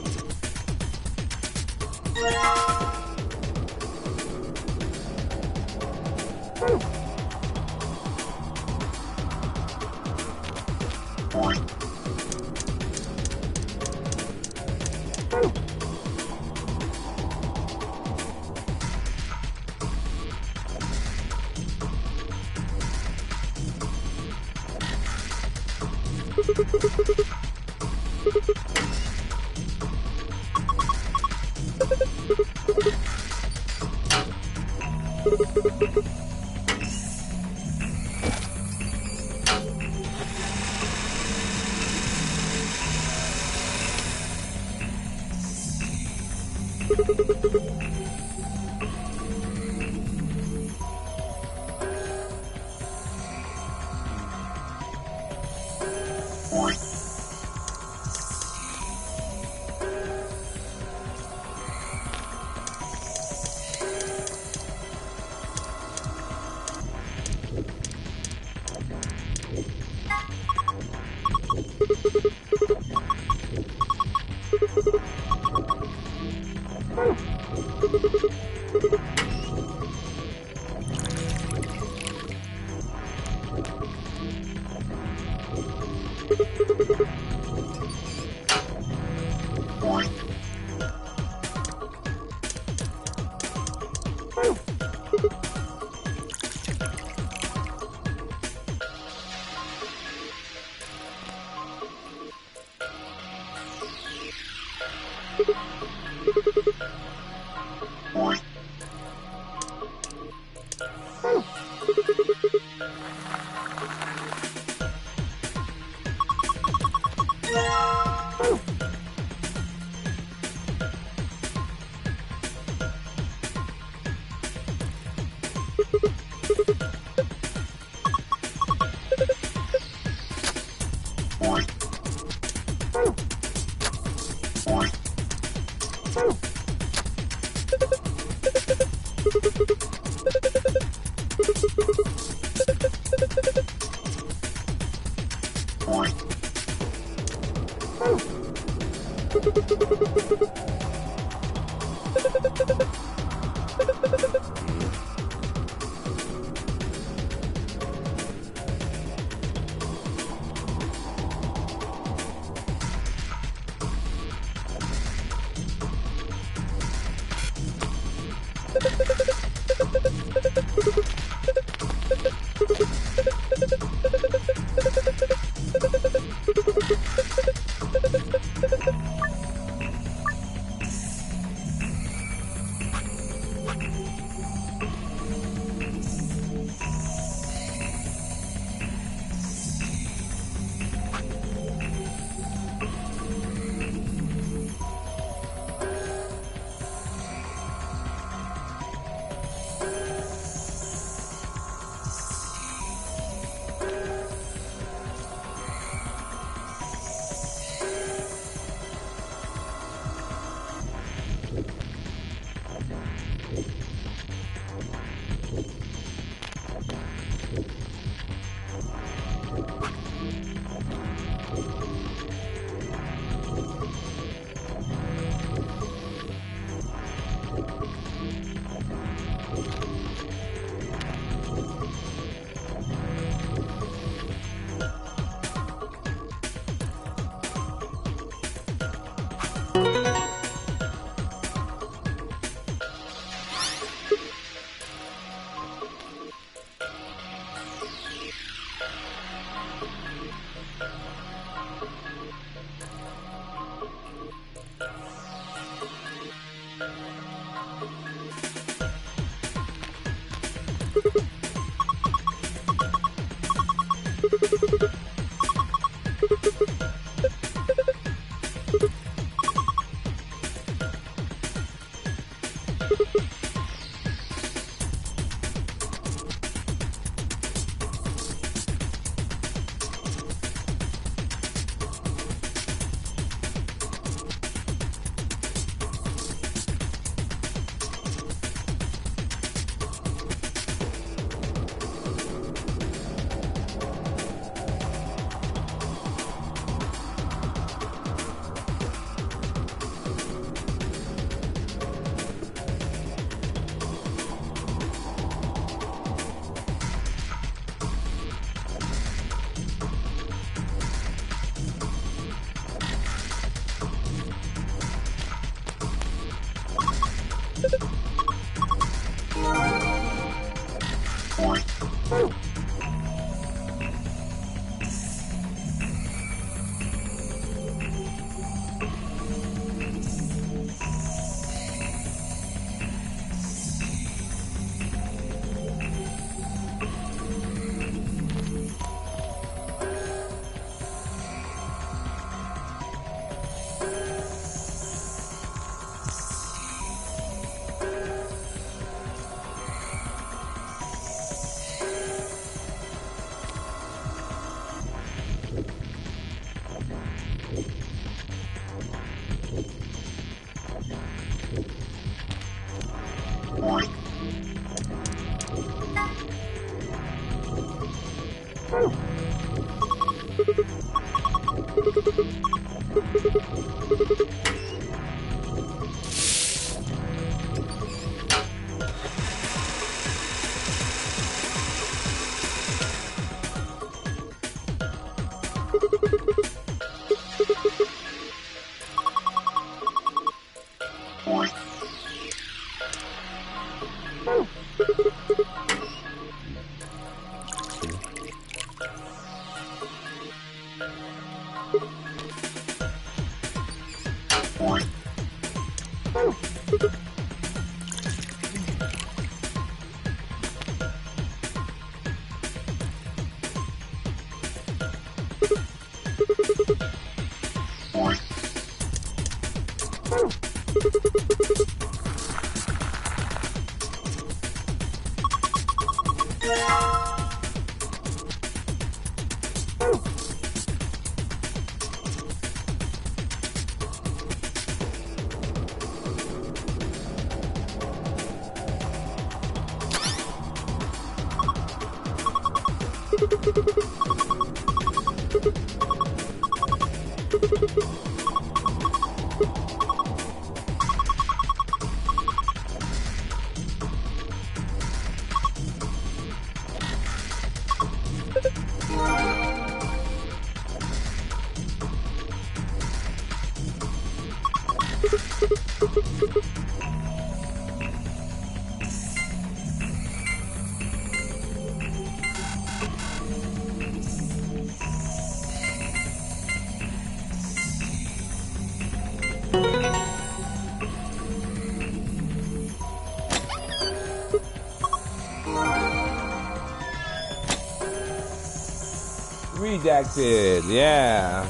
[SPEAKER 1] Redacted, yeah.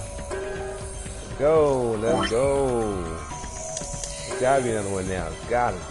[SPEAKER 1] Let's go. There's gotta be another one now. It's gotta be.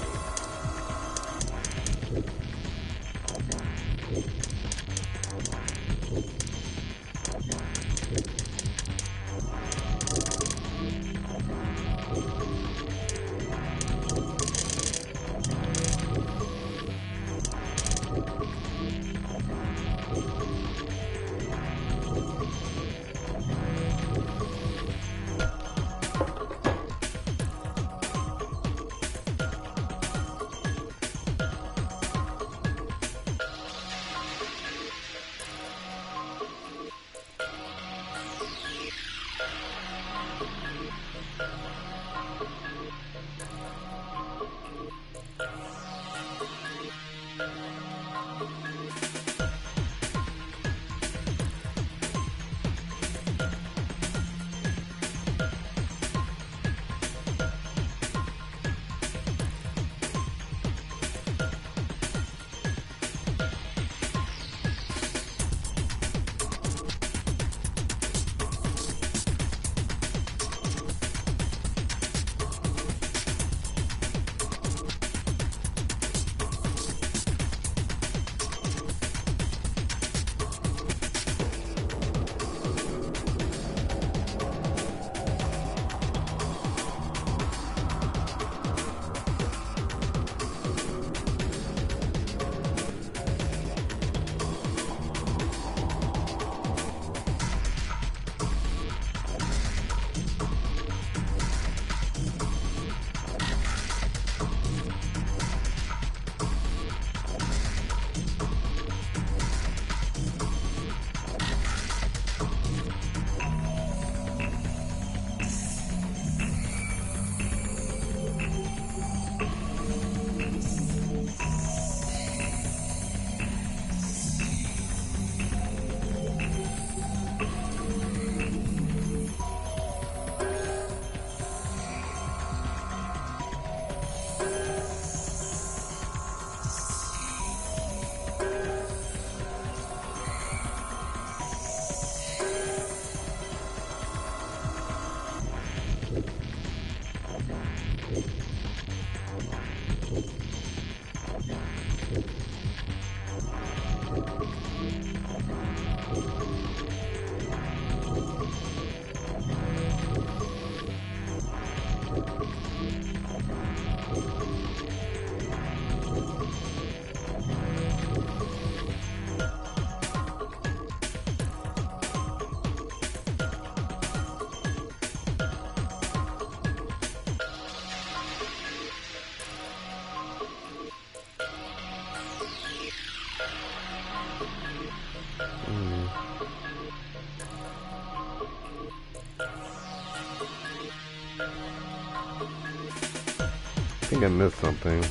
[SPEAKER 1] think I missed something.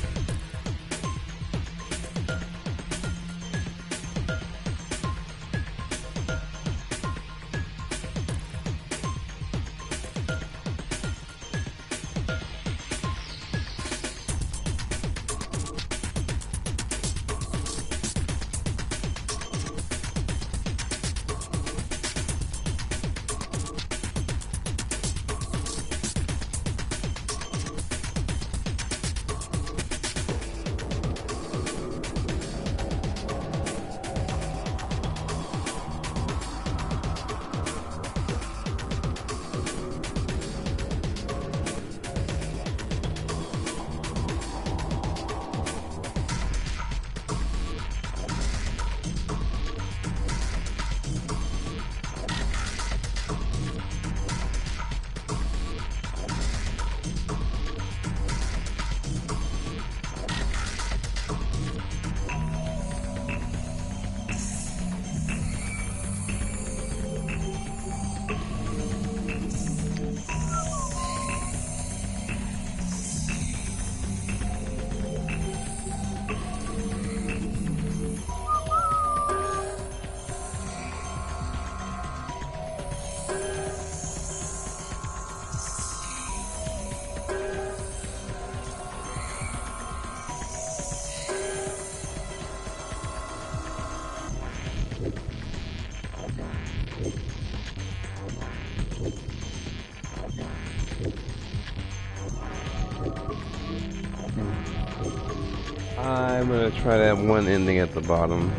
[SPEAKER 1] I'm gonna try that one ending at the bottom.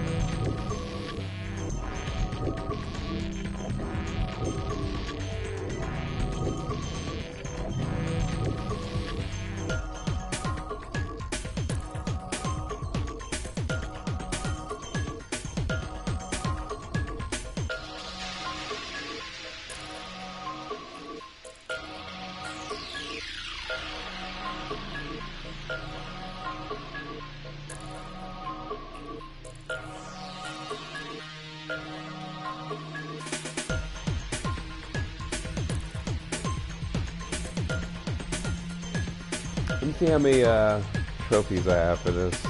[SPEAKER 1] Let me see how many trophies I have for this.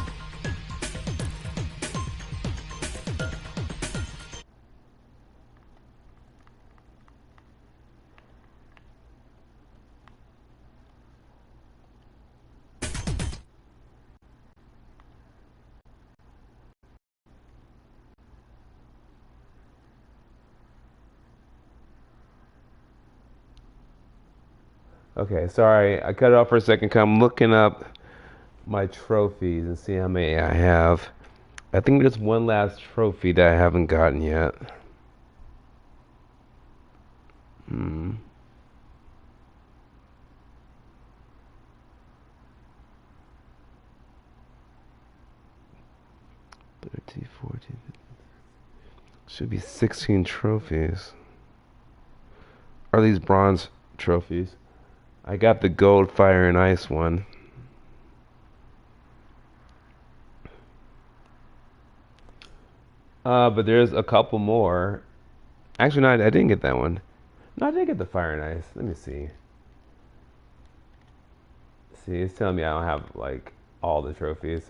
[SPEAKER 1] Okay, sorry, I cut it off for a second. I'm looking up my trophies and see how many I have. I think there's one last trophy that I haven't gotten yet. Hmm. 13, 14, 15. Should be 16 trophies. Are these bronze trophies? I got the gold fire and ice one. But there's a couple more. Actually, no, I didn't get that one. No, I did get the fire and ice. Let me see. See, it's telling me I don't have like all the trophies.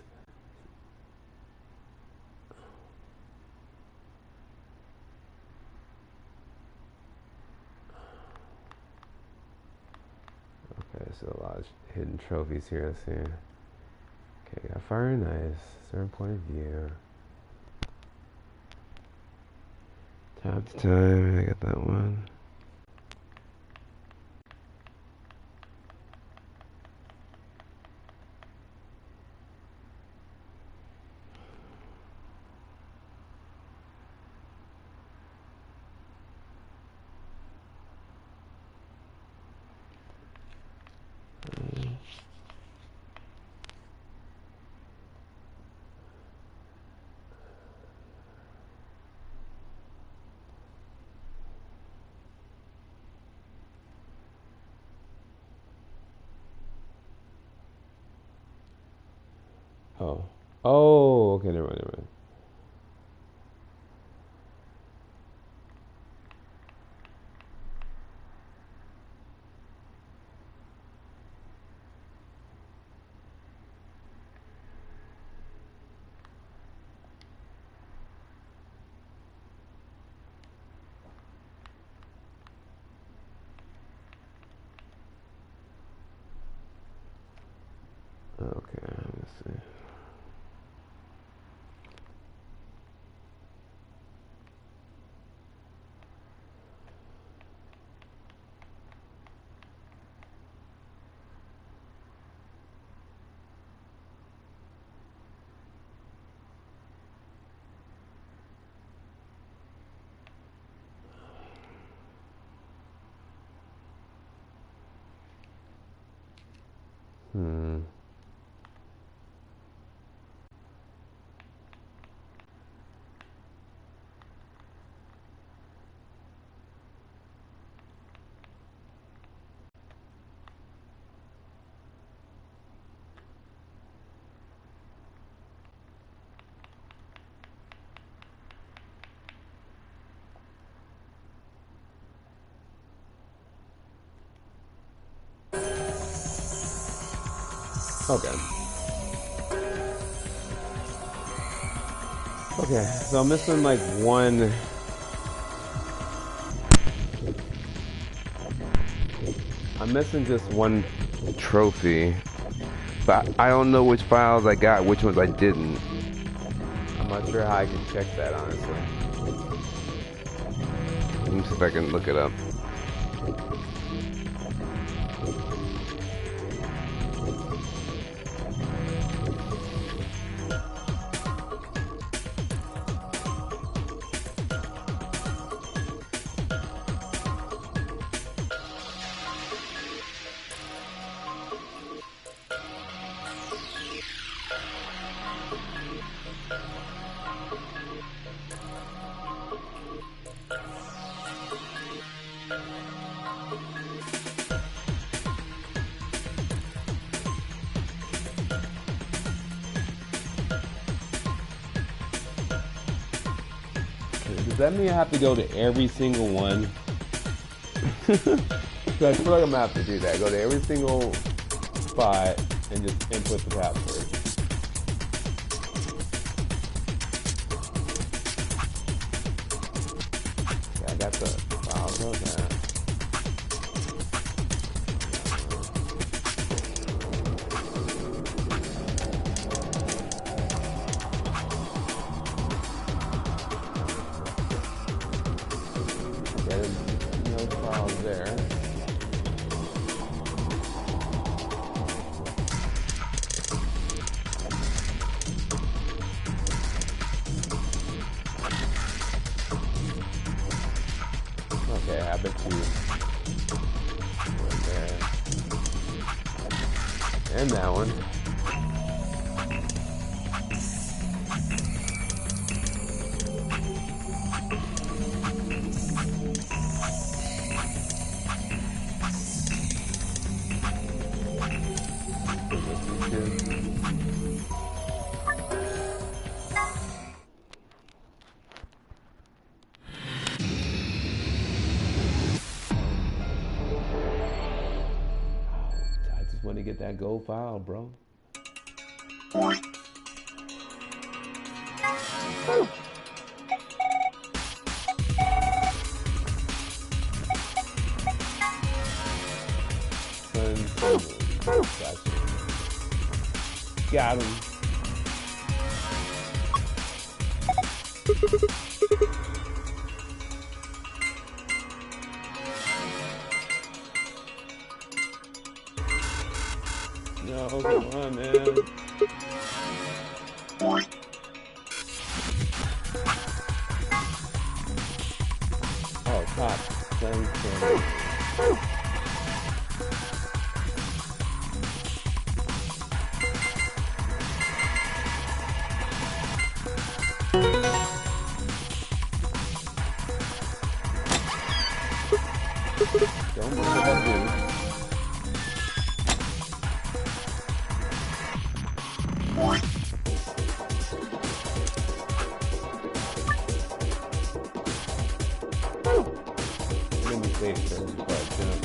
[SPEAKER 1] Okay, so a lot of hidden trophies here. Let's see. Okay, got fire and ice. Certain point of view. Time to time. I got that one. Oh. Oh, okay, never mind, never mind. Okay, let's see. Hmm. Okay. Okay, so I'm missing like one. I'm missing just one trophy, but I don't know which files I got, which ones I didn't. I'm not sure how I can check that, honestly. Let me see if I can look it up. Does that mean I have to go to every single one? So I feel like I'm gonna have to do that. Go to every single spot and just input the password. Yeah, I got the files on that. There. Okay, I bet you right there. And that one. Want to get that gold file, bro. Got him. No, come on, man. Oh, top. Thanks, don't move that dude. Let me save first before I jump.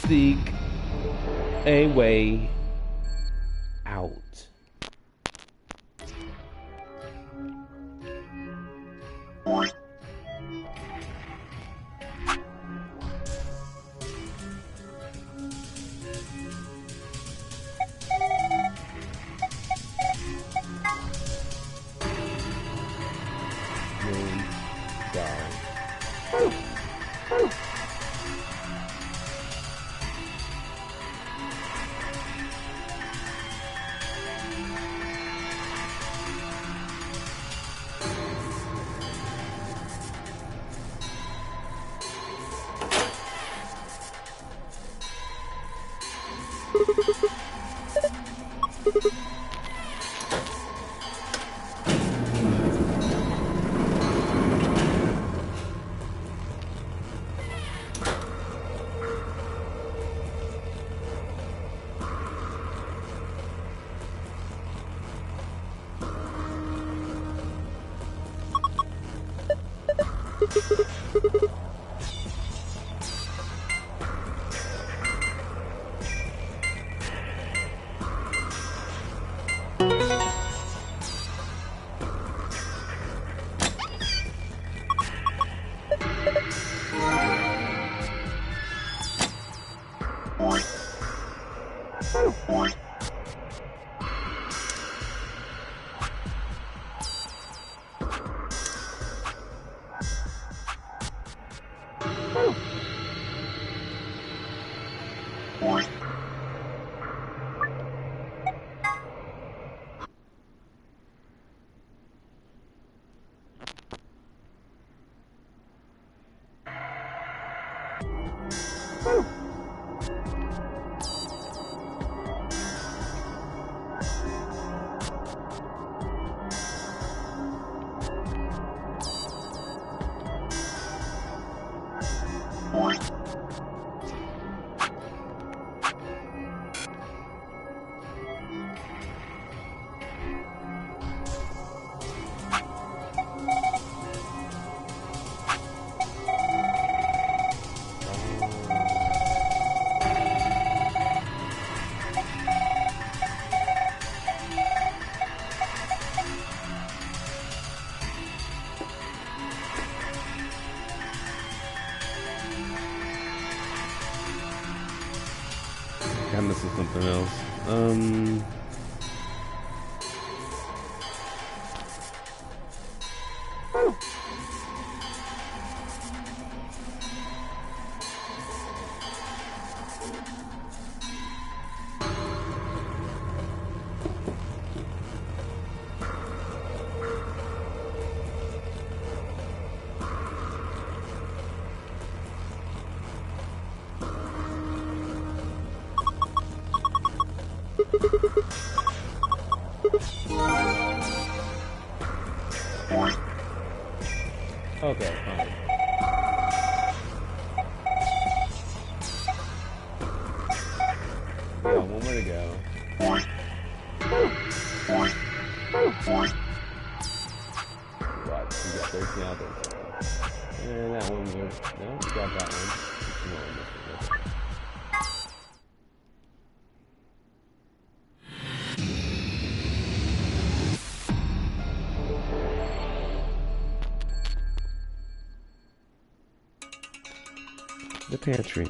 [SPEAKER 1] Seek a way out. guy. I'm missing something else. Okay, fine. Yeah, one more to go. What? We got 13 out there. And that one was... No, we got that one. No, I missed it. The pantry.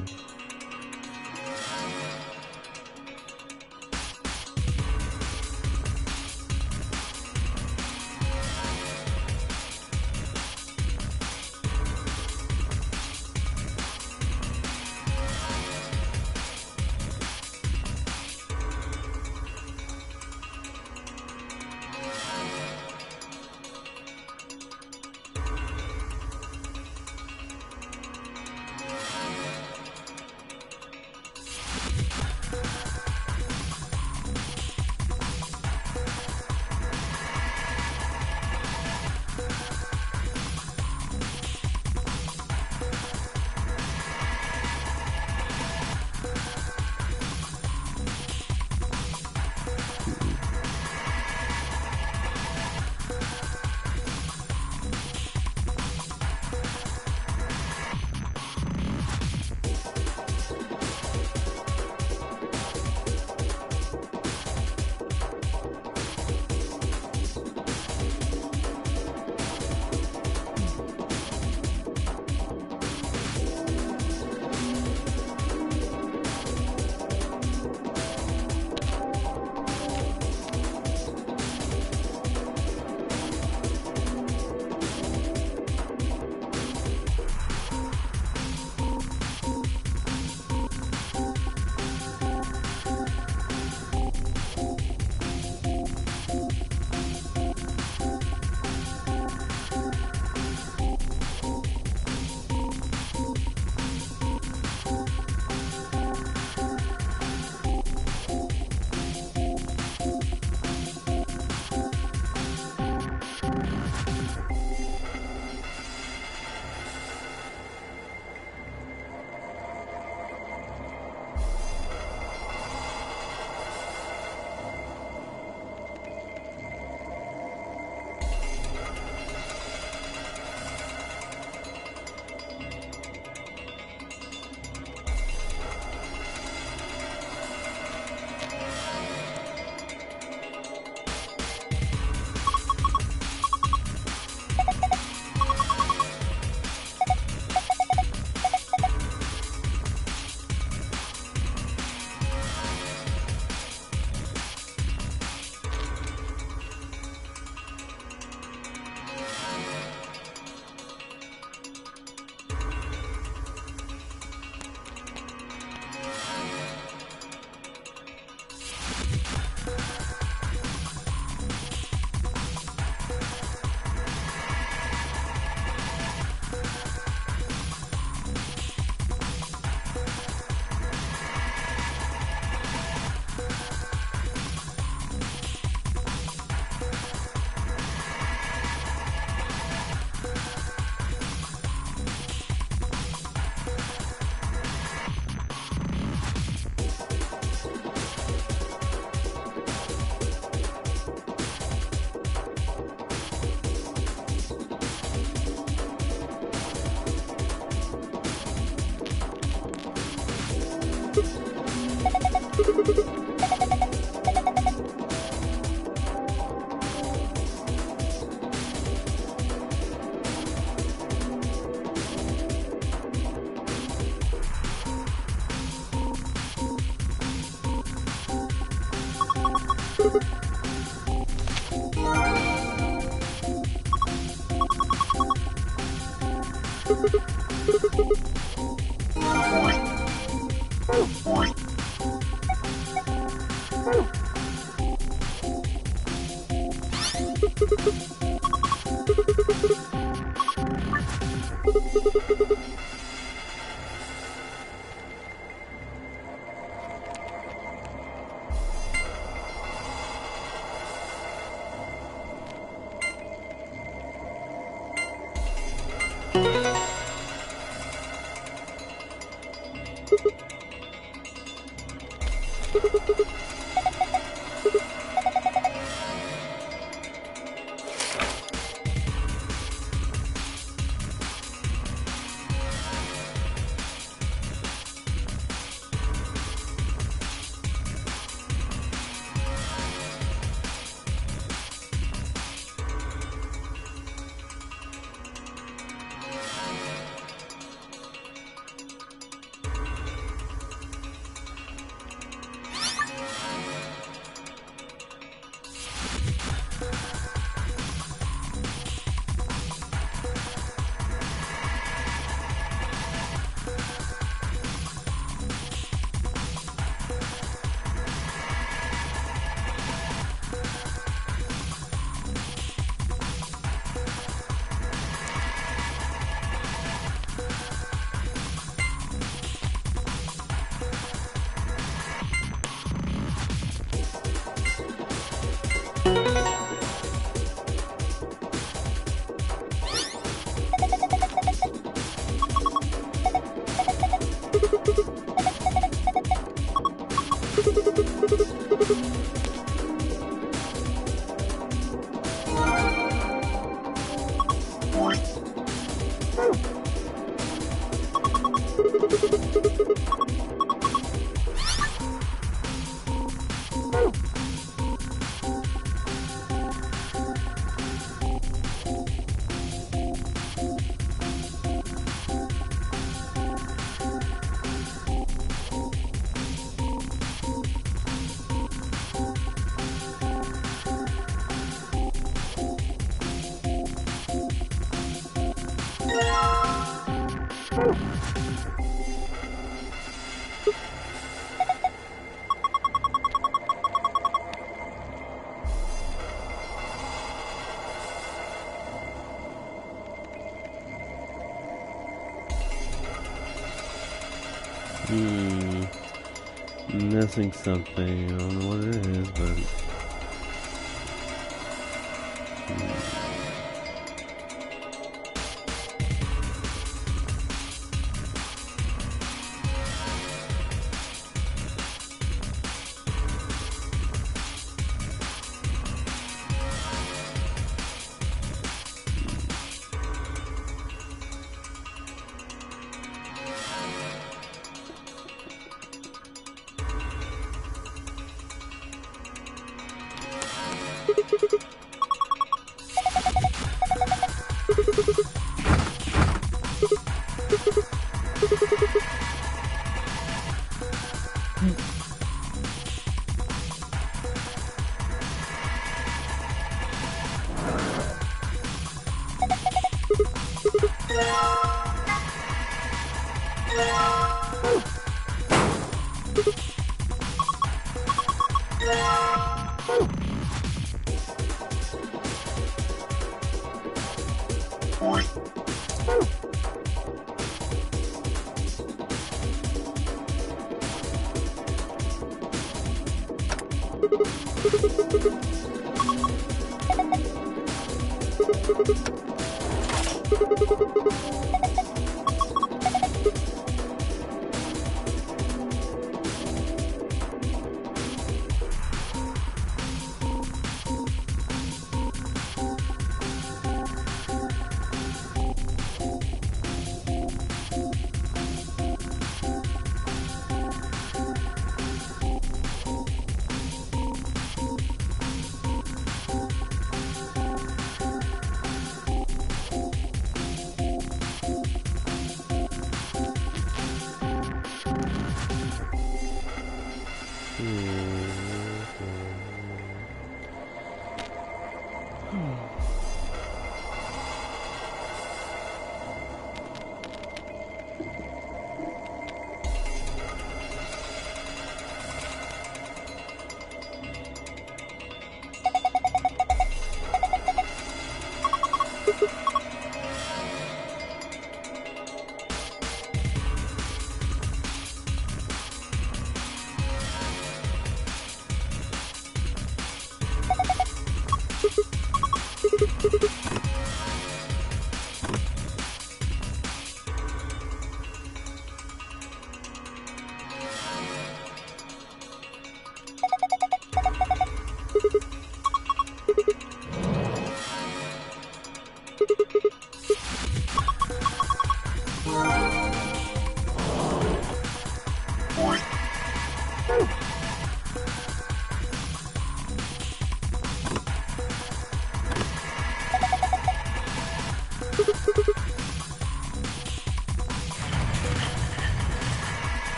[SPEAKER 15] Missing something. I don't know what it is, but...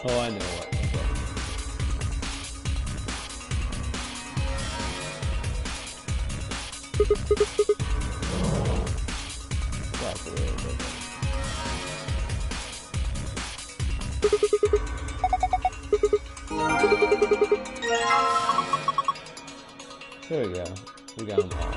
[SPEAKER 15] Oh, I know what. That's a little bit. There we go. We got them all.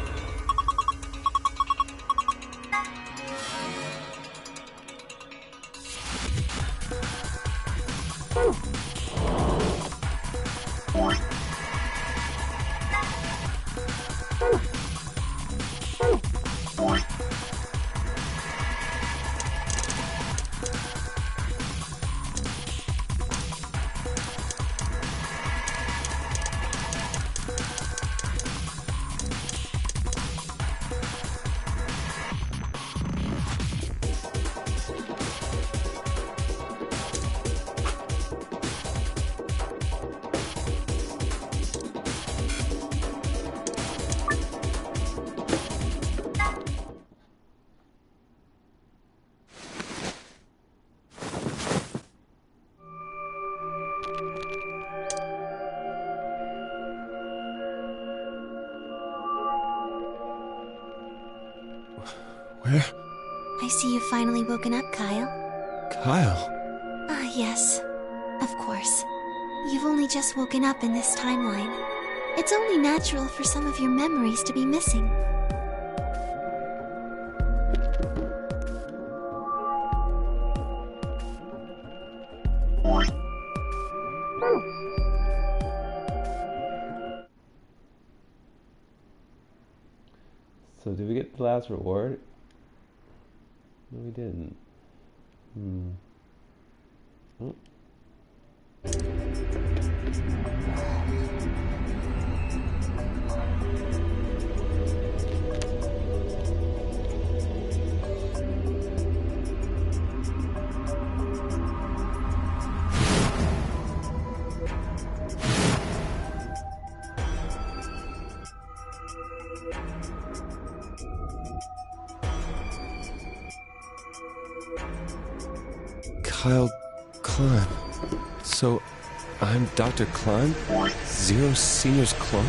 [SPEAKER 9] Where?
[SPEAKER 10] I see you've finally woken up, Kyle.
[SPEAKER 9] Kyle?
[SPEAKER 10] Ah, yes. Of course. You've only just woken up in this timeline. It's only natural for some of your memories to be missing.
[SPEAKER 15] So did we get the last reward? No, we didn't. Oh.
[SPEAKER 9] Kyle Klein. So, I'm Dr. Klein? Zero Senior's clone?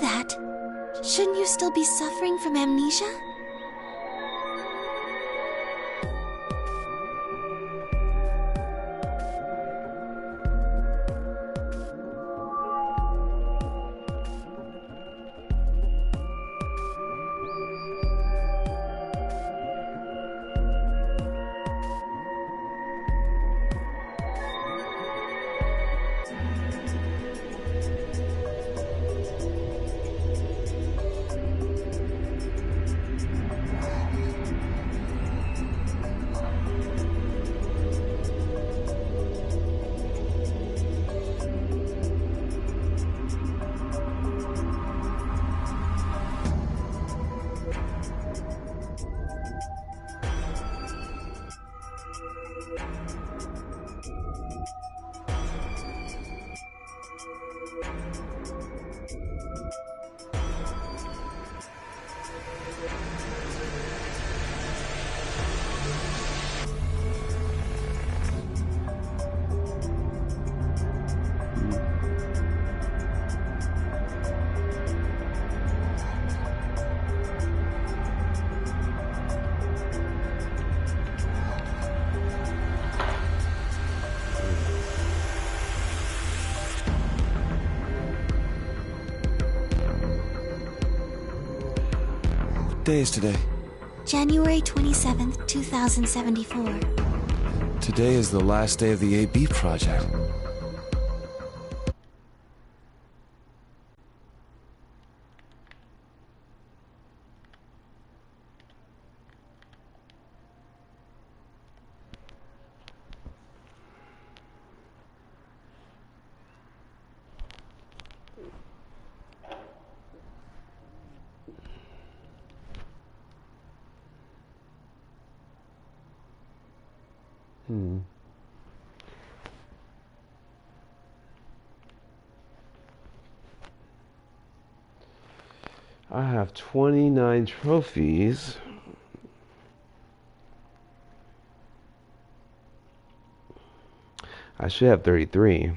[SPEAKER 10] that. Shouldn't you still be suffering from amnesia?
[SPEAKER 9] What day is today?
[SPEAKER 10] January 27th, 2074.
[SPEAKER 9] Today is the last day of the AB project.
[SPEAKER 15] I have 29 trophies. I should have 33.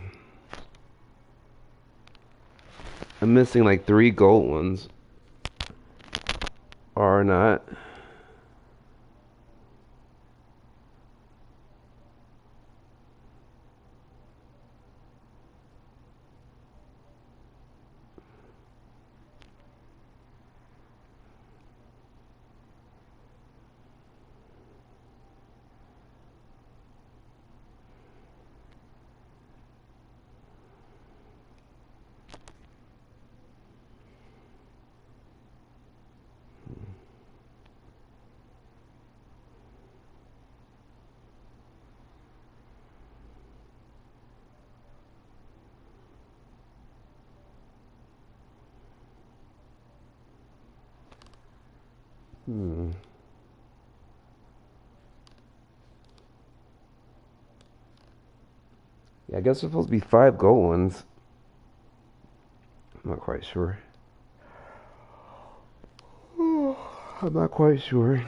[SPEAKER 15] I'm missing like 3 gold ones. Or not. Yeah, I guess there's supposed to be 5 gold ones. I'm not quite sure. I'm not quite sure.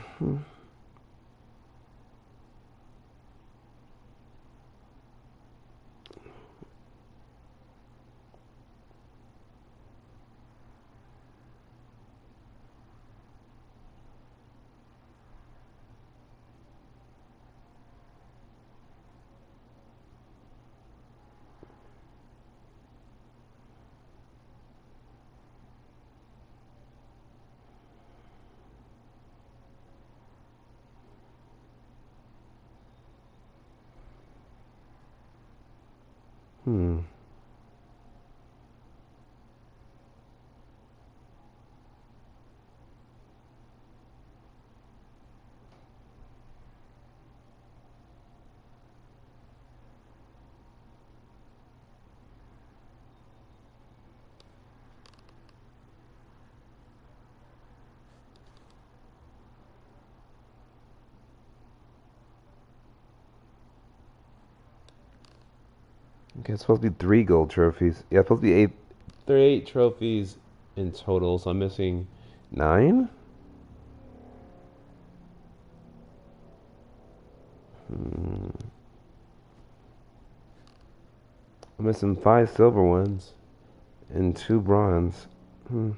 [SPEAKER 15] Okay, it's supposed to be 3 gold trophies. Yeah, it's supposed to be 38 trophies in total, so I'm missing 9? I'm missing 5 silver ones and 2 bronze. Hmm.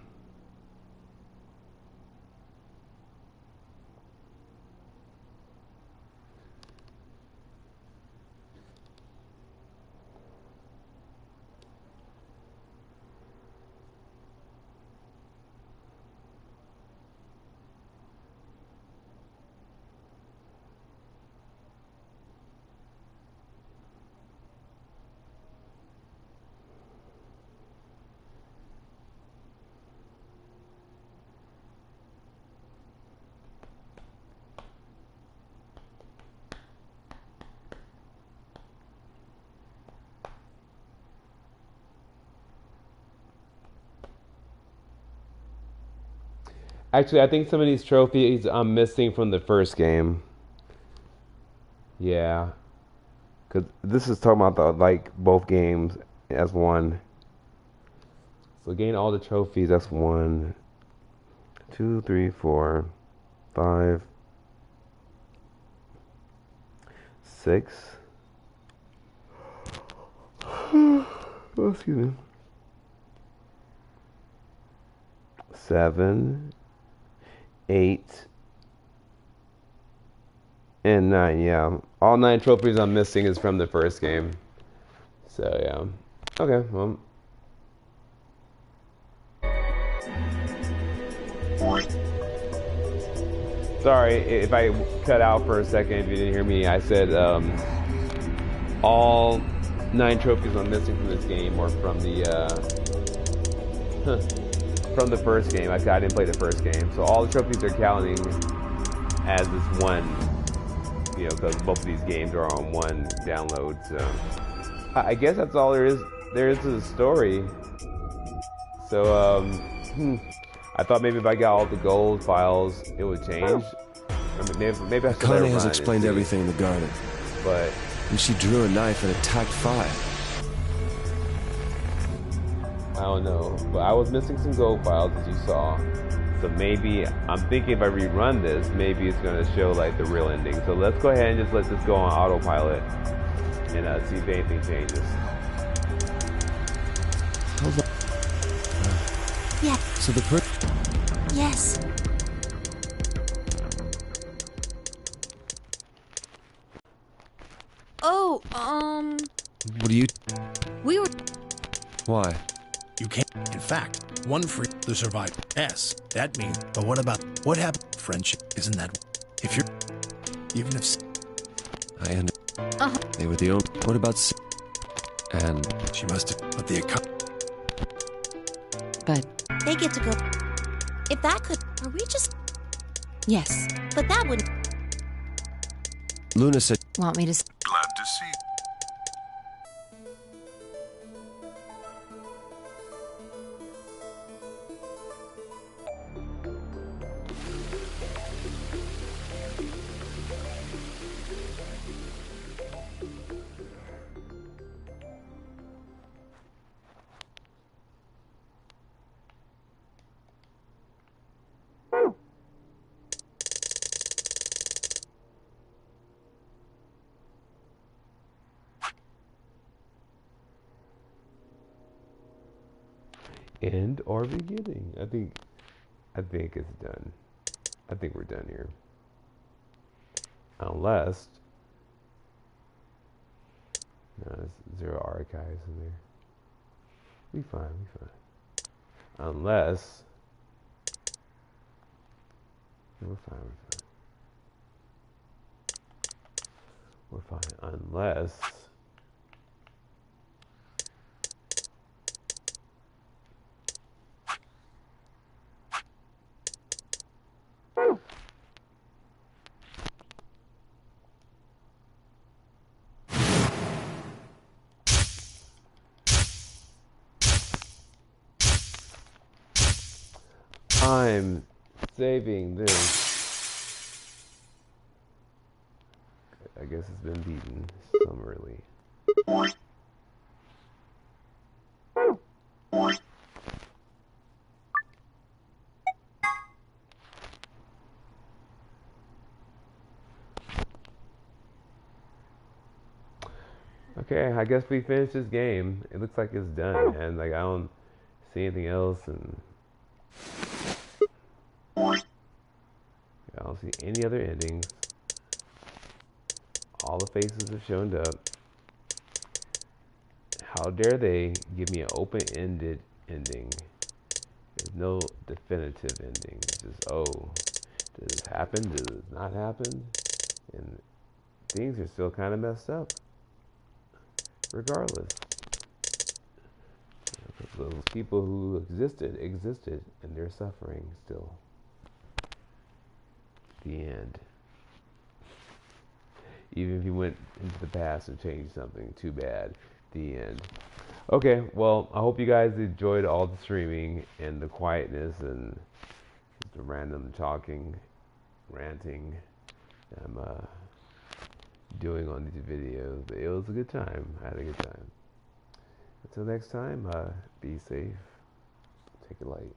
[SPEAKER 15] Actually, I think some of these trophies I'm missing from the first game. Yeah, because this is talking about the like both games as one. So gain all the trophies. That's 1, 2, 3, 4, 5, 6. Oh, excuse me. 7, 8, and 9. Yeah, all 9 trophies I'm missing is from the first game. So yeah. Okay. Well. Sorry if I cut out for a second. If you didn't hear me, I said all 9 trophies I'm missing from this game are from the from the first game. I didn't play the first game, so all the trophies are counting as this one. You know, because both of these games are on one download. So I guess that's all there is. There is to the story. So I thought maybe if I got all the gold files, it would change. Or maybe I should let it
[SPEAKER 9] Akane has
[SPEAKER 15] run
[SPEAKER 9] explained
[SPEAKER 15] and see.
[SPEAKER 9] everything in the garden.
[SPEAKER 15] But
[SPEAKER 9] And she drew a knife and attacked Fi.
[SPEAKER 15] I don't know. But I was missing some gold files, as you saw. So maybe, I'm thinking if I rerun this, maybe it's going to show like the real ending. So let's go ahead and just let this go on autopilot and see if anything changes.
[SPEAKER 9] Hold on.
[SPEAKER 10] Yeah.
[SPEAKER 9] So the
[SPEAKER 10] Yes.
[SPEAKER 11] Oh,
[SPEAKER 9] What do you...
[SPEAKER 11] we were...
[SPEAKER 9] Why?
[SPEAKER 12] You can't. In fact, one free to survive. Yes, that means. But what about what happened? Friendship, isn't that? If you're, even if
[SPEAKER 9] I understand. They were the only... What about... And...
[SPEAKER 12] She must have... But the account...
[SPEAKER 13] But...
[SPEAKER 10] They get to go. If that could... Are we just...
[SPEAKER 13] Yes.
[SPEAKER 10] But that wouldn't...
[SPEAKER 9] Luna said...
[SPEAKER 13] Want me to...
[SPEAKER 14] Glad to see.
[SPEAKER 15] End or beginning? I think it's done. I think we're done here. Unless no, there's 0 archives in there. We fine. Unless we're fine. We're fine. Unless I'm saving this. I guess it's been beaten summarily. Okay, I guess we finished this game. It looks like it's done, and like I don't see anything else, and I don't see any other endings. All the faces have shown up. How dare they give me an open-ended ending? There's no definitive ending. It's just, oh, does this happen? Does this not happen? And things are still kind of messed up. Regardless. Those people who existed, and they're suffering still. The end. Even if you went into the past and changed something, too bad. The end. Okay, well, I hope you guys enjoyed all the streaming and the quietness and the random talking, ranting I'm doing on these videos. It was a good time. I had a good time. Until next time, be safe. Take it light.